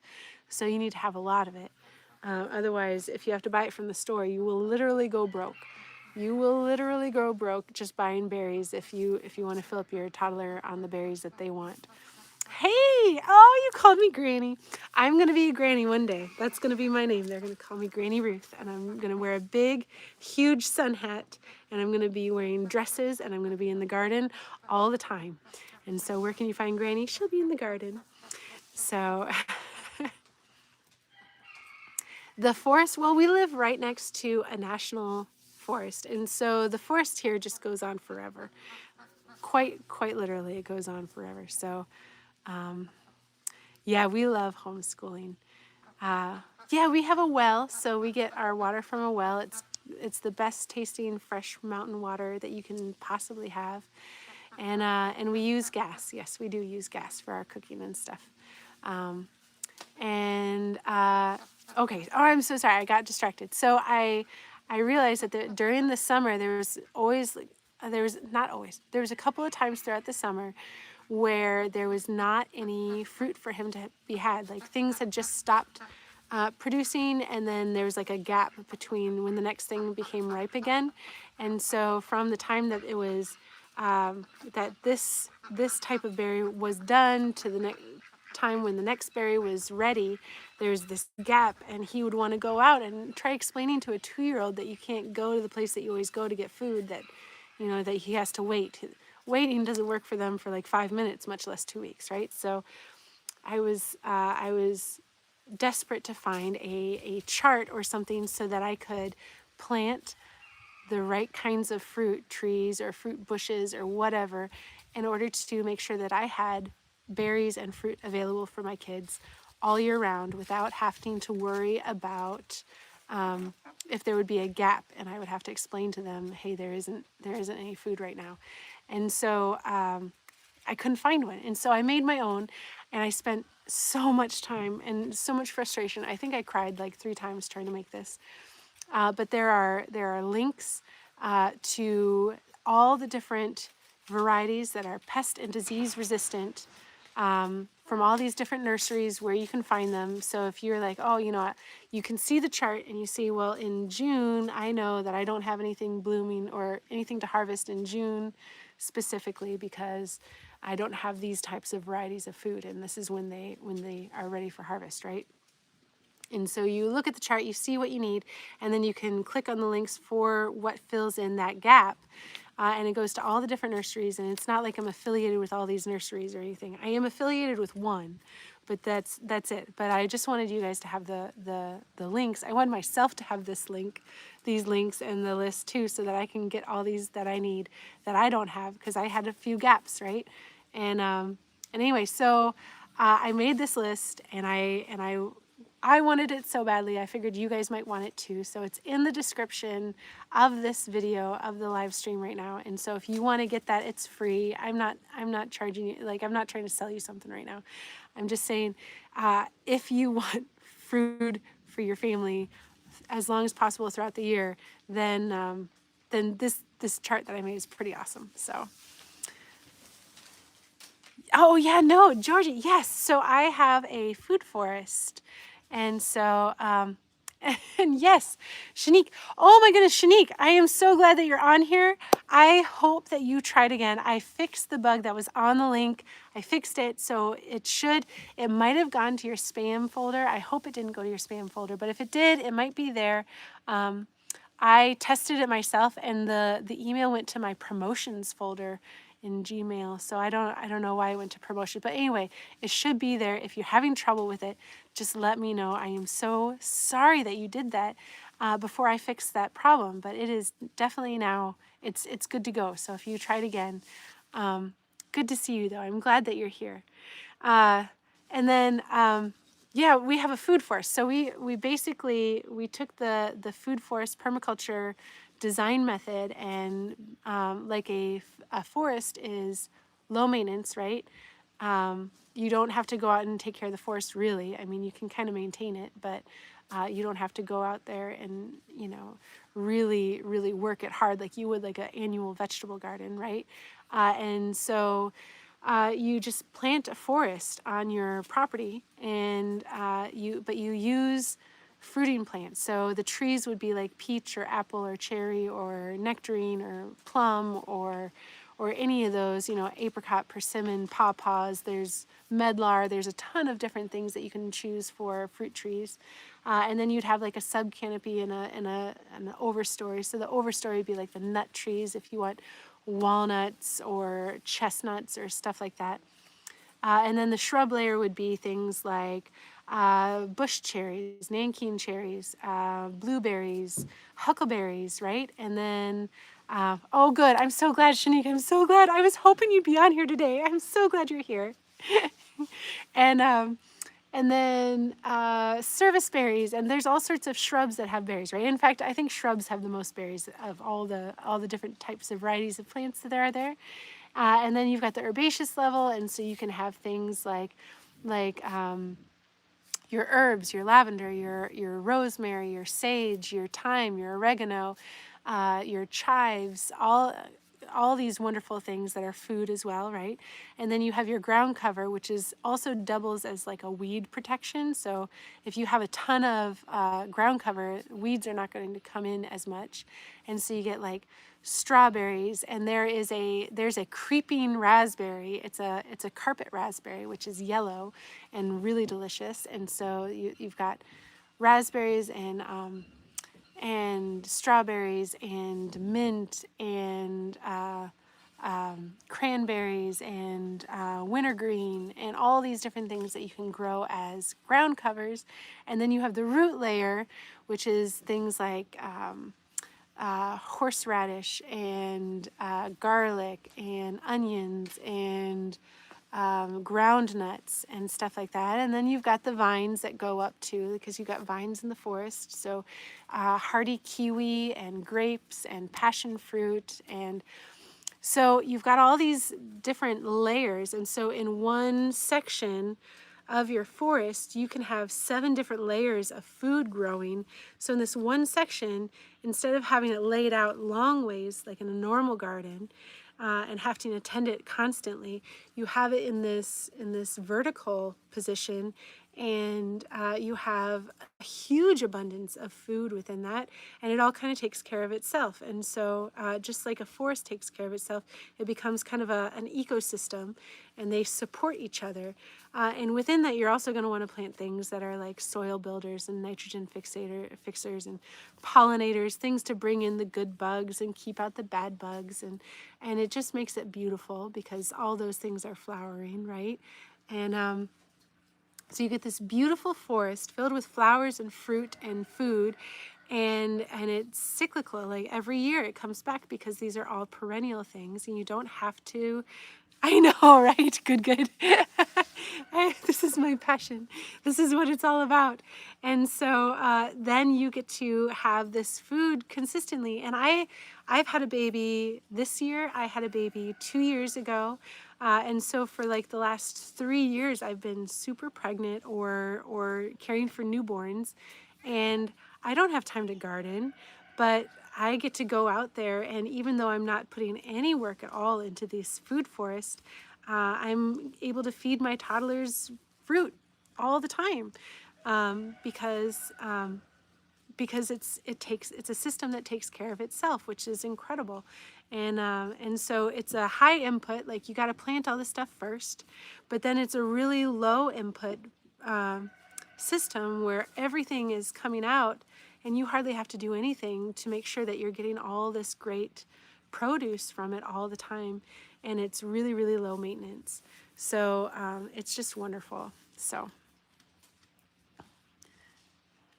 so you need to have a lot of it. Otherwise, if you have to buy it from the store, you will literally go broke. You will literally go broke just buying berries if you want to fill up your toddler on the berries that they want. Hey, oh, you called me Granny. I'm going to be a Granny one day. That's going to be my name. They're going to call me Granny Ruth, and I'm going to wear a big, huge sun hat, and I'm going to be wearing dresses, and I'm going to be in the garden all the time. And so where can you find Granny? She'll be in the garden. So the forest, well, we live right next to a national forest, and so the forest here just goes on forever. Quite literally, it goes on forever. So yeah, we love homeschooling. Yeah, we have a well, so we get our water from a well. It's the best tasting fresh mountain water that you can possibly have, and we use gas. Yes, we do use gas for our cooking and stuff. Okay. Oh, I'm so sorry. I got distracted. So I realized that during the summer there was always there was a couple of times throughout the summer where there was not any fruit for him to be had. Like things had just stopped producing, and then there was like a gap between when the next thing became ripe again. And so from the time that it was that this type of berry was done to the next time when the next berry was ready, there's this gap, and he would want to go out and try explaining to a 2-year-old that you can't go to the place that you always go to get food, that that he has to wait. Waiting doesn't work for them for like 5 minutes, much less 2 weeks, right? So I was desperate to find a chart or something so that I could plant the right kinds of fruit trees or fruit bushes or whatever in order to make sure that I had berries and fruit available for my kids all year round without having to worry about if there would be a gap and I would have to explain to them, hey, there isn't any food right now. And so I couldn't find one. And so I made my own, and I spent so much time and so much frustration. I think I cried like 3 times trying to make this. But there are links to all the different varieties that are pest and disease resistant from all these different nurseries where you can find them. So if you're like, oh, you know what, you can see the chart and you see, well, in June, I know that I don't have anything blooming or anything to harvest in June specifically because I don't have these types of varieties of food, and this is when they are ready for harvest, right? And so you look at the chart, you see what you need, and then you can click on the links for what fills in that gap. And it goes to all the different nurseries, and it's not like I'm affiliated with all these nurseries or anything. I am affiliated with one, but that's it. But I just wanted you guys to have the links. I wanted myself to have these links and the list too, so that I can get all these that I need that I don't have because I had a few gaps, right? And anyway, so I made this list, and I wanted it so badly. I figured you guys might want it too. So it's in the description of this video of the live stream right now. And so if you want to get that, it's free. I'm not charging you, like I'm not trying to sell you something right now. I'm just saying, if you want food for your family as long as possible throughout the year, then this chart that I made is pretty awesome. So. Oh yeah, no, Georgie, yes. So I have a food forest. And so, and yes, Shanique, oh my goodness, Shanique, I am so glad that you're on here. I hope that you tried again. I fixed the bug that was on the link. I fixed it, so it might have gone to your spam folder. I hope it didn't go to your spam folder, but if it did, it might be there. I tested it myself, and the email went to my promotions folder in Gmail. So I don't know why it went to promotion, but anyway, it should be there. If you're having trouble with it, just let me know. I am so sorry that you did that before I fixed that problem, but it is definitely now, it's good to go. So if you try it again, good to see you though. I'm glad that you're here. And then, yeah, we have a food forest. So we basically, we took the food forest permaculture design method, and like a forest is low maintenance, right? You don't have to go out and take care of the forest really. I mean, you can kind of maintain it, but you don't have to go out there and, you know, really, really work it hard like you would like an annual vegetable garden, right? And so you just plant a forest on your property, and you use fruiting plants. So the trees would be like peach or apple or cherry or nectarine or plum or any of those, you know, apricot, persimmon, pawpaws. There's medlar. There's a ton of different things that you can choose for fruit trees. And then you'd have like a sub canopy and an overstory. So the overstory would be like the nut trees if you want walnuts or chestnuts or stuff like that. And then the shrub layer would be things like bush cherries, Nanking cherries, blueberries, huckleberries, right? And then, oh good, I'm so glad, Shanique, I'm so glad. I was hoping you'd be on here today. I'm so glad you're here. And then service berries, and there's all sorts of shrubs that have berries, right? In fact, I think shrubs have the most berries of all the different types of varieties of plants that are there. And then you've got the herbaceous level, and so you can have things like your herbs, your lavender, your rosemary, your sage, your thyme, your oregano, your chives, all these wonderful things that are food as well, right? And then you have your ground cover, which is also doubles as like a weed protection. So if you have a ton of ground cover, weeds are not going to come in as much. And so you get like strawberries, and there's a creeping raspberry. It's a carpet raspberry, which is yellow and really delicious. And so you've got raspberries and strawberries and mint and cranberries and wintergreen and all these different things that you can grow as ground covers. And then you have the root layer, which is things like horseradish and garlic and onions and ground nuts and stuff like that. And then you've got the vines that go up too, because you've got vines in the forest. So hardy kiwi and grapes and passion fruit. And so you've got all these different layers. And so in one section of your forest, you can have 7 different layers of food growing. So in this one section, instead of having it laid out long ways like in a normal garden, and having to tend it constantly, you have it in this vertical position, and you have a huge abundance of food within that, and it all kind of takes care of itself. And so just like a forest takes care of itself, it becomes kind of an ecosystem, and they support each other. And within that, you're also going to want to plant things that are like soil builders and nitrogen fixers and pollinators, things to bring in the good bugs and keep out the bad bugs. And it just makes it beautiful because all those things are flowering, right? And so you get this beautiful forest filled with flowers and fruit and food, and it's cyclical. Like every year it comes back because these are all perennial things, and you don't have to. I know, right? Good. This is my passion. This is what it's all about. And so then you get to have this food consistently. And I've had a baby this year. I had a baby 2 years ago. And so for like the last 3 years, I've been super pregnant or caring for newborns. And I don't have time to garden, but I get to go out there, and even though I'm not putting any work at all into this food forest, I'm able to feed my toddlers fruit all the time, because it's a system that takes care of itself, which is incredible. And so it's a high input, like you got to plant all this stuff first, but then it's a really low input system where everything is coming out, and you hardly have to do anything to make sure that you're getting all this great produce from it all the time. And it's really, really low maintenance. So it's just wonderful. So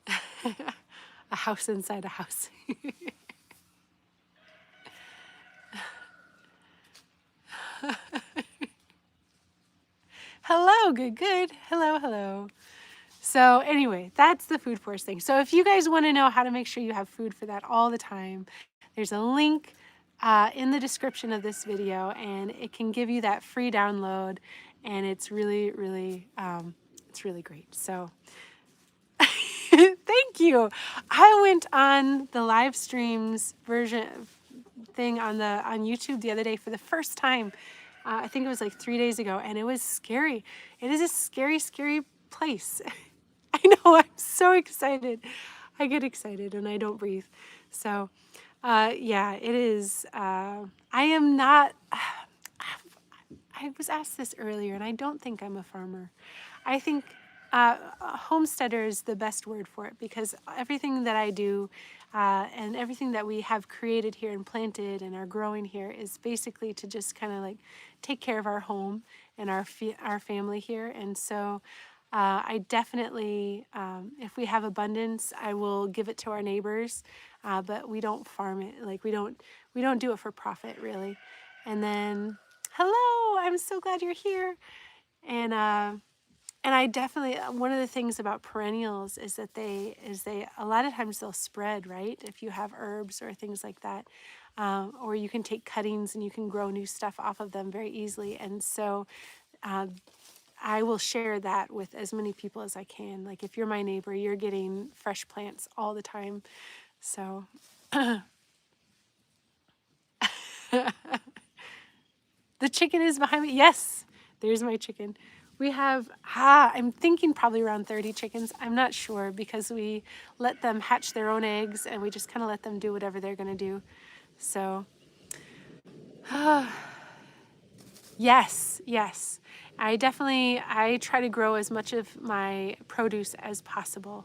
a house inside a house. Hello, good. Hello. So anyway, that's the food forest thing. So if you guys want to know how to make sure you have food for that all the time, there's a link in the description of this video, and it can give you that free download, and it's really, it's really great. So thank you. I went on the live streams version thing on YouTube the other day for the first time. I think it was like 3 days ago, and it was scary. It is a scary place. I know, I'm so excited. I get excited and I don't breathe. So, yeah, it is. I am not, I was asked this earlier, and I don't think I'm a farmer. I think a homesteader is the best word for it, because everything that I do and everything that we have created here and planted and are growing here is basically to just kind of like take care of our home and our family here. And so I definitely, if we have abundance, I will give it to our neighbors, but we don't farm it. Like we don't do it for profit, really. And then, hello, I'm so glad you're here. And I definitely, one of the things about perennials is that they a lot of times they'll spread, right? If you have herbs or things like that, or you can take cuttings and you can grow new stuff off of them very easily. And so I will share that with as many people as I can. Like if you're my neighbor, you're getting fresh plants all the time. So the chicken is behind me. Yes, there's my chicken. We have, I'm thinking probably around 30 chickens. I'm not sure, because we let them hatch their own eggs and we just kind of let them do whatever they're going to do. So, yes. I try to grow as much of my produce as possible.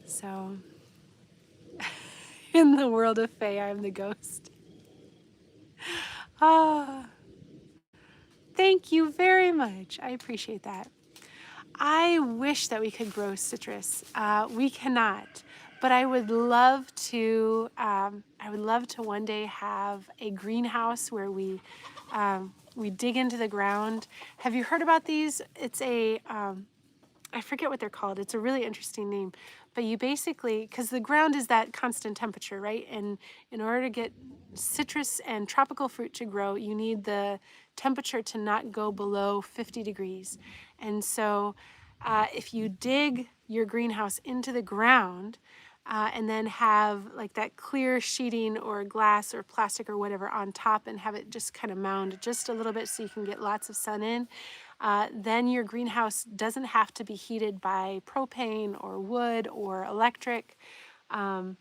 So, in the world of Fae, I'm the ghost. Thank you very much. I appreciate that. I wish that we could grow citrus. We cannot, But I would love to. I would love to one day have a greenhouse where we dig into the ground. Have you heard about these? It's a I forget what they're called. It's a really interesting name. But you basically, because the ground is that constant temperature, right? And in order to get citrus and tropical fruit to grow, you need the temperature to not go below 50 degrees. And so if you dig your greenhouse into the ground, and then have like that clear sheeting or glass or plastic or whatever on top and have it just kind of mound just a little bit so you can get lots of sun in, then your greenhouse doesn't have to be heated by propane or wood or electric. And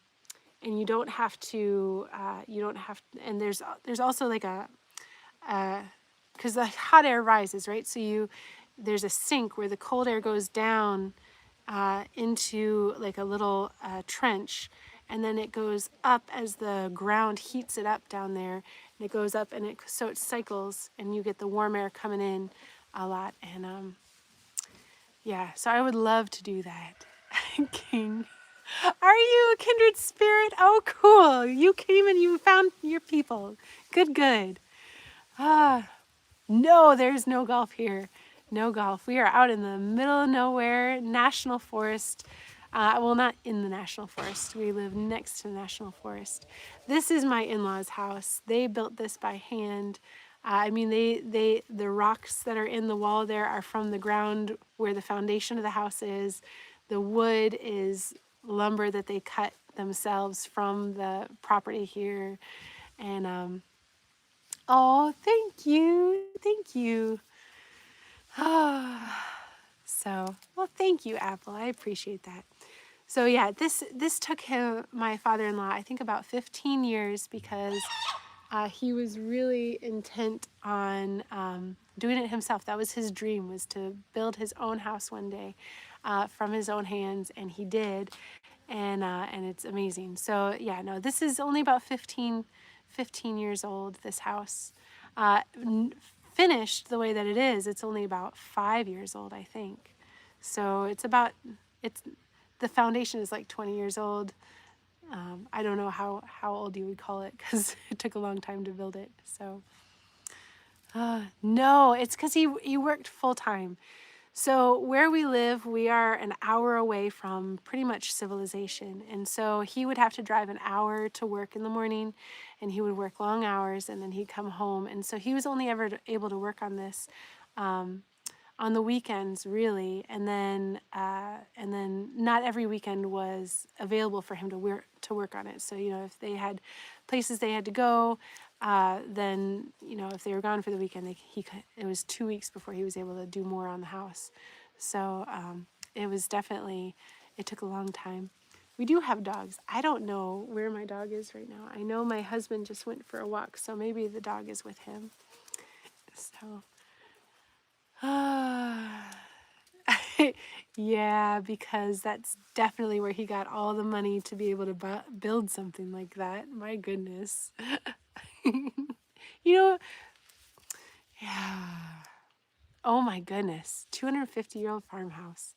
you don't have to, and there's also like because the hot air rises, right? So there's a sink where the cold air goes down into like a little trench, and then it goes up as the ground heats it up down there, and it goes up, and so it cycles, and you get the warm air coming in a lot. And yeah, so I would love to do that. King, are you a kindred spirit? Oh, cool! You came and you found your people. Good, good. No, there's no golf here. No golf. We are out in the middle of nowhere, national forest. Well, not in the national forest. We live next to the national forest. This is my in-laws' house. They built this by hand. I mean, the rocks that are in the wall there are from the ground where the foundation of the house is. The wood is lumber that they cut themselves from the property here. And oh, thank you. Thank you. So, well, thank you, Apple. I appreciate that. So yeah, this took my father-in-law, I think about 15 years, because he was really intent on doing it himself. That was his dream, was to build his own house one day from his own hands, and he did. And it's amazing. So yeah, no, this is only about 15 years old, this house. Finished the way that it is, it's only about 5 years old, I think. So it's the foundation is like 20 years old. I don't know how old you would call it, because it took a long time to build it. So no, it's because he worked full time. So where we live, we are an hour away from pretty much civilization. And so he would have to drive an hour to work in the morning, and he would work long hours, and then he'd come home. And so he was only ever able to work on this on the weekends, really. And then not every weekend was available for him to work on it. So, if they had places they had to go, then if they were gone for the weekend, it was 2 weeks before he was able to do more on the house. So it took a long time. We do have dogs. I don't know where my dog is right now. I know my husband just went for a walk, so maybe the dog is with him. So yeah, because that's definitely where he got all the money to be able to build something like that. My goodness. Yeah. Oh my goodness. 250-year-old farmhouse.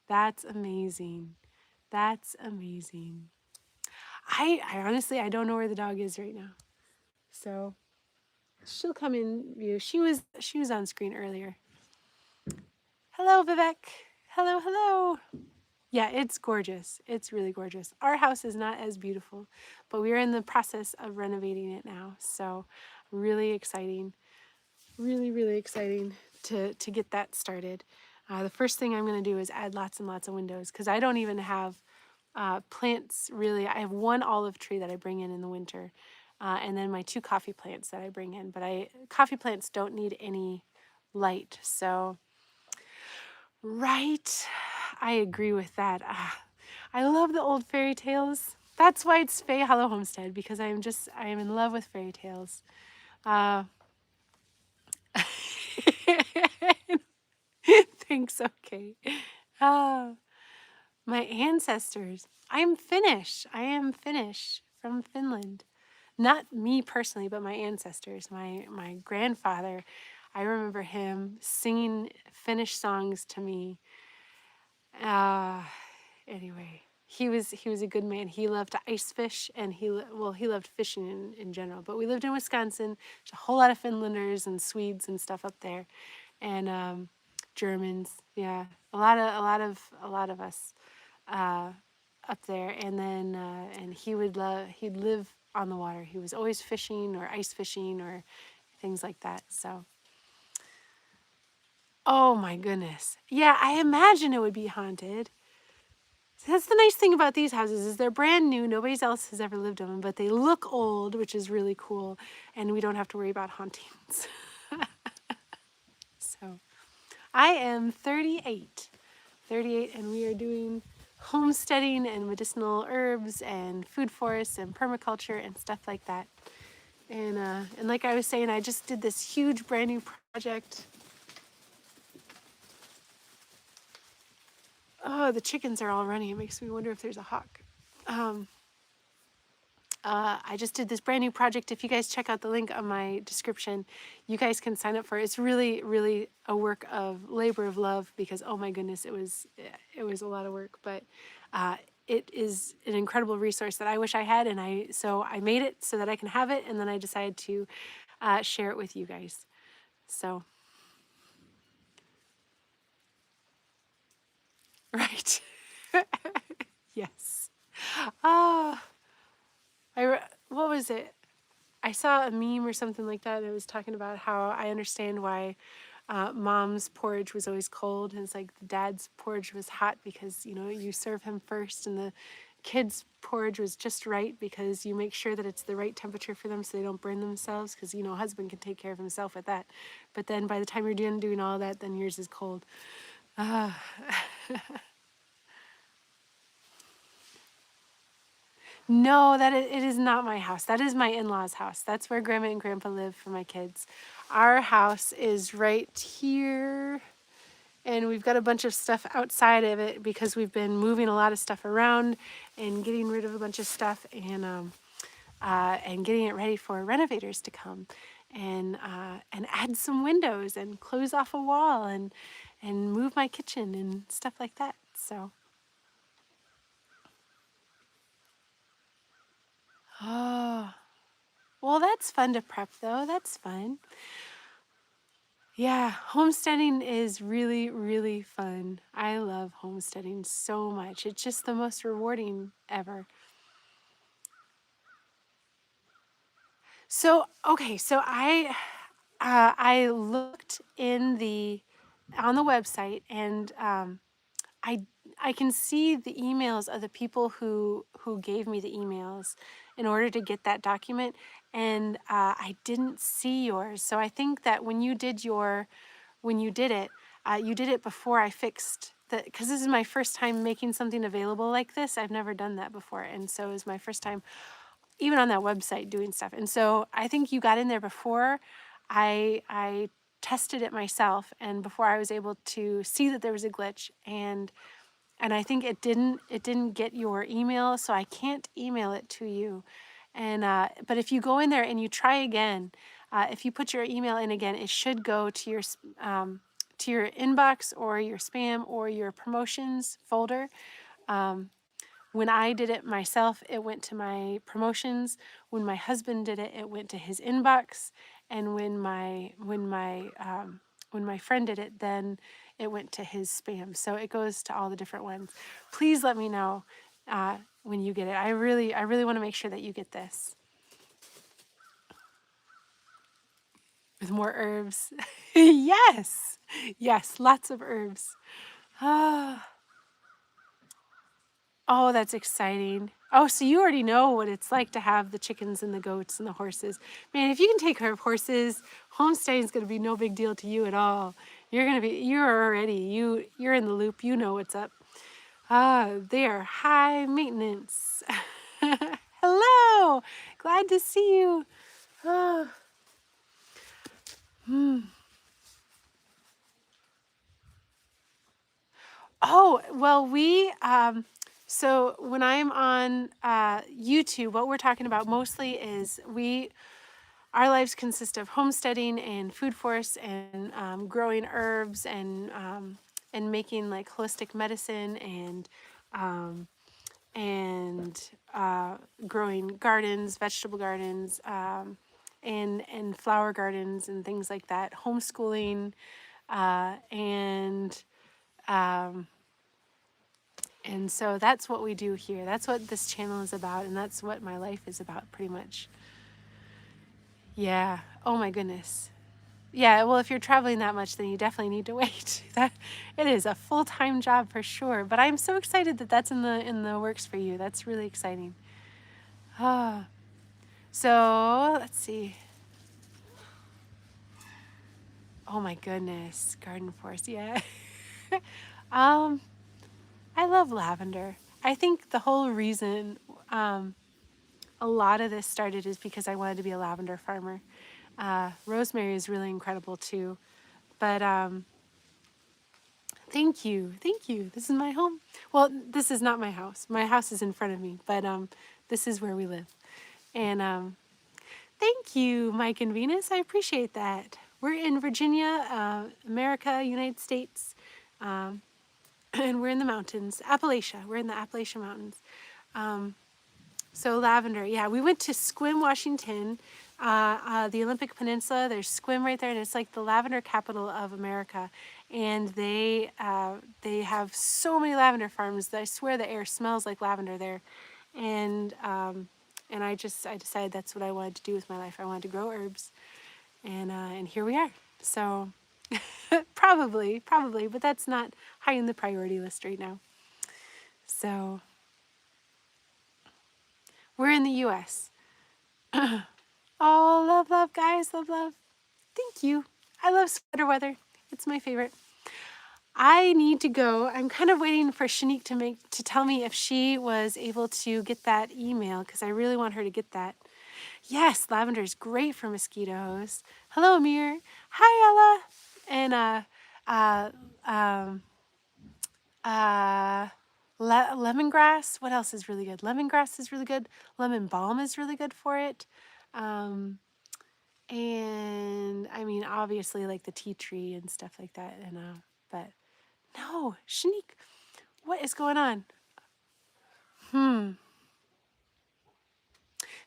That's amazing. That's amazing. I honestly, I don't know where the dog is right now. So she'll come in view. She was on screen earlier. Hello, Vivek. Hello, hello. Yeah, it's gorgeous. It's really gorgeous. Our house is not as beautiful, but we are in the process of renovating it now. So really exciting. Really, really exciting to get that started. The first thing I'm going to do is add lots and lots of windows, because I don't even have plants really. I have one olive tree that I bring in the winter, and then my 2 coffee plants that I bring in. But coffee plants don't need any light. So, right, I agree with that. I love the old fairy tales. That's why it's Fae Hollow Homestead, because I am in love with fairy tales. Thanks, okay. My ancestors. I am Finnish. I am Finnish from Finland. Not me personally, but my ancestors. My grandfather, I remember him singing Finnish songs to me. Anyway, he was a good man. He loved to ice fish, and he loved fishing in general. But we lived in Wisconsin. There's a whole lot of Finlanders and Swedes and stuff up there, and Germans. Yeah, a lot of us up there. And then and he'd live on the water. He was always fishing or ice fishing or things like that. So. Oh my goodness. Yeah, I imagine it would be haunted. That's the nice thing about these houses is they're brand new. Nobody else has ever lived in them, but they look old, which is really cool. And we don't have to worry about hauntings. So I am 38. 38, and we are doing homesteading and medicinal herbs and food forests and permaculture and stuff like that. And like I was saying, I just did this huge brand new project. Oh, the chickens are all running. It makes me wonder if there's a hawk. I just did this brand new project. If you guys check out the link on my description, you guys can sign up for it. It's really, really a work of labor of love because, oh my goodness, it was a lot of work. But it is an incredible resource that I wish I had, and so I made it so that I can have it, and then I decided to share it with you guys. So, right. Yes. Ah. What was it? I saw a meme or something like that that was talking about how I understand why mom's porridge was always cold, and it's like the dad's porridge was hot because, you know, you serve him first, and the kids' porridge was just right because you make sure that it's the right temperature for them so they don't burn themselves because, you know, husband can take care of himself with that. But then by the time you're doing all that, then yours is cold. No, it is not my house. That is my in-laws' house. That's where Grandma and Grandpa live for my kids. Our house is right here, and we've got a bunch of stuff outside of it because we've been moving a lot of stuff around and getting rid of a bunch of stuff and getting it ready for renovators to come and add some windows and close off a wall and move my kitchen and stuff like that. So. Oh. Well, that's fun to prep, though. That's fun. Yeah, homesteading is really, really fun. I love homesteading so much. It's just the most rewarding ever. So, okay, so I looked on the website, and I I can see the emails of the people who gave me the emails in order to get that document, and I didn't see yours. So I think that when you did it, you did it before I fixed the, because this is my first time making something available like this. I've never done that before, and so it was my first time even on that website doing stuff. And so I think you got in there before I tested it myself, and before I was able to see that there was a glitch, and I think it didn't get your email, so I can't email it to you. And but if you go in there and you try again, if you put your email in again, it should go to your inbox or your spam or your promotions folder. When I did it myself, it went to my promotions. When my husband did it, it went to his inbox. And when my friend did it, then it went to his spam. So it goes to all the different ones. Please let me know when you get it. I really want to make sure that you get this with more herbs. Yes, yes, lots of herbs. Ah. Oh, that's exciting. Oh, so you already know what it's like to have the chickens and the goats and the horses. Man, if you can take care of horses, homesteading is going to be no big deal to you at all. You're in the loop. You know what's up. They are high maintenance. Hello, glad to see you. Ah. Oh, well, so when I'm on YouTube, what we're talking about mostly is our lives consist of homesteading and food forests and growing herbs and making like holistic medicine and and growing gardens, vegetable gardens, and flower gardens and things like that, homeschooling, and so that's what we do here. That's what this channel is about, and that's what my life is about, pretty much. Yeah. Oh my goodness. Yeah, well, if you're traveling that much, then you definitely need to wait. That it is a full-time job for sure. But I'm so excited that that's in the works for you. That's really exciting. Ah, so let's see. Oh my goodness, garden forest. Yeah. um, I love lavender. I think the whole reason a lot of this started is because I wanted to be a lavender farmer. Rosemary is really incredible too, but thank you, thank you. This is my home. Well, this is not my house. My house is in front of me, but this is where we live. And thank you, Mike and Venus. I appreciate that. We're in Virginia, America, United States, and we're in the mountains, Appalachia. We're in the Appalachian Mountains. So lavender, yeah. We went to Sequim, Washington, the Olympic Peninsula. There's Sequim right there, and it's like the lavender capital of America. And they have so many lavender farms that I swear the air smells like lavender there. And I decided that's what I wanted to do with my life. I wanted to grow herbs, and here we are. So probably, but that's not high in the priority list right now. So we're in the U.S. Oh, love, guys, love. Thank you. I love sweater weather. It's my favorite. I need to go. I'm kind of waiting for Shanique to tell me if she was able to get that email, because I really want her to get that. Yes, lavender is great for mosquitoes. Hello, Amir. Hi, Ella. And lemongrass. What else is really good? Lemongrass is really good. Lemon balm is really good for it. And I mean, obviously, like the tea tree and stuff like that. And but no, Shanique, what is going on?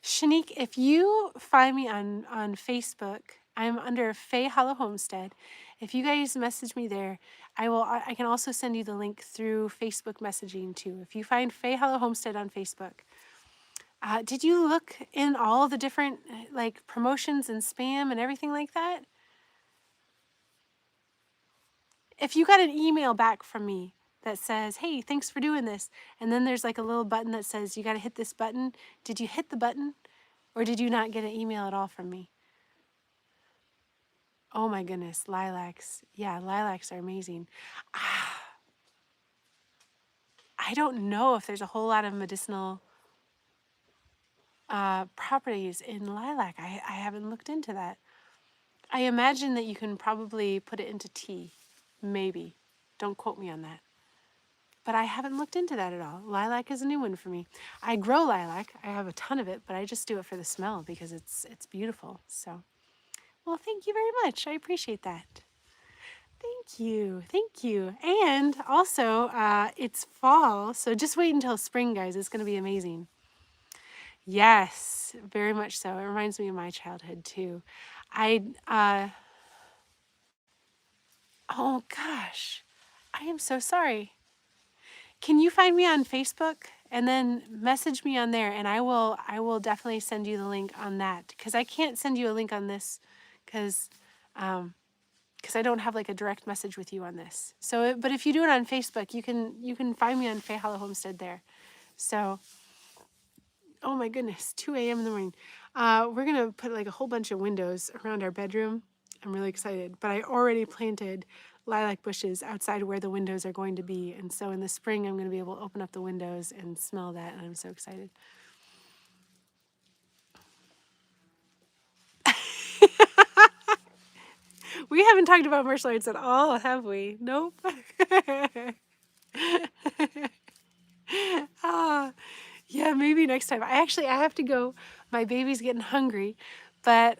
Shanique, if you find me on Facebook, I'm under Fae Hollow Homestead. If you guys message me there, I can also send you the link through Facebook messaging too. If you find Fae Hollow Homestead on Facebook, did you look in all the different like promotions and spam and everything like that? If you got an email back from me that says, hey, thanks for doing this, and then there's like a little button that says you got to hit this button, did you hit the button, or did you not get an email at all from me? Oh my goodness, lilacs. Yeah, lilacs are amazing. I don't know if there's a whole lot of medicinal properties in lilac. I haven't looked into that. I imagine that you can probably put it into tea. Maybe. Don't quote me on that. But I haven't looked into that at all. Lilac is a new one for me. I grow lilac. I have a ton of it, but I just do it for the smell because it's beautiful. So, well, thank you very much. I appreciate that. Thank you. Thank you. And also, it's fall, so just wait until spring, guys. It's going to be amazing. Yes, very much so. It reminds me of my childhood too. Oh gosh, I am so sorry. Can you find me on Facebook and then message me on there, and I will definitely send you the link on that, because I can't send you a link on this because I don't have like a direct message with you on this. So, but if you do it on Facebook, you can find me on Fae Hollow Homestead there. So, oh my goodness, 2 a.m. in the morning. We're gonna put like a whole bunch of windows around our bedroom. I'm really excited, but I already planted lilac bushes outside where the windows are going to be. And so in the spring, I'm going to be able to open up the windows and smell that. And I'm so excited. We haven't talked about martial arts at all, have we? Nope. Yeah, maybe next time. I have to go. My baby's getting hungry, but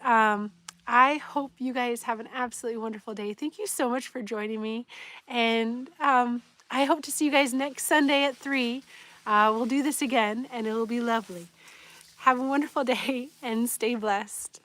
I hope you guys have an absolutely wonderful day. Thank you so much for joining me, and I hope to see you guys next Sunday at 3. We'll do this again and it'll be lovely. Have a wonderful day and stay blessed.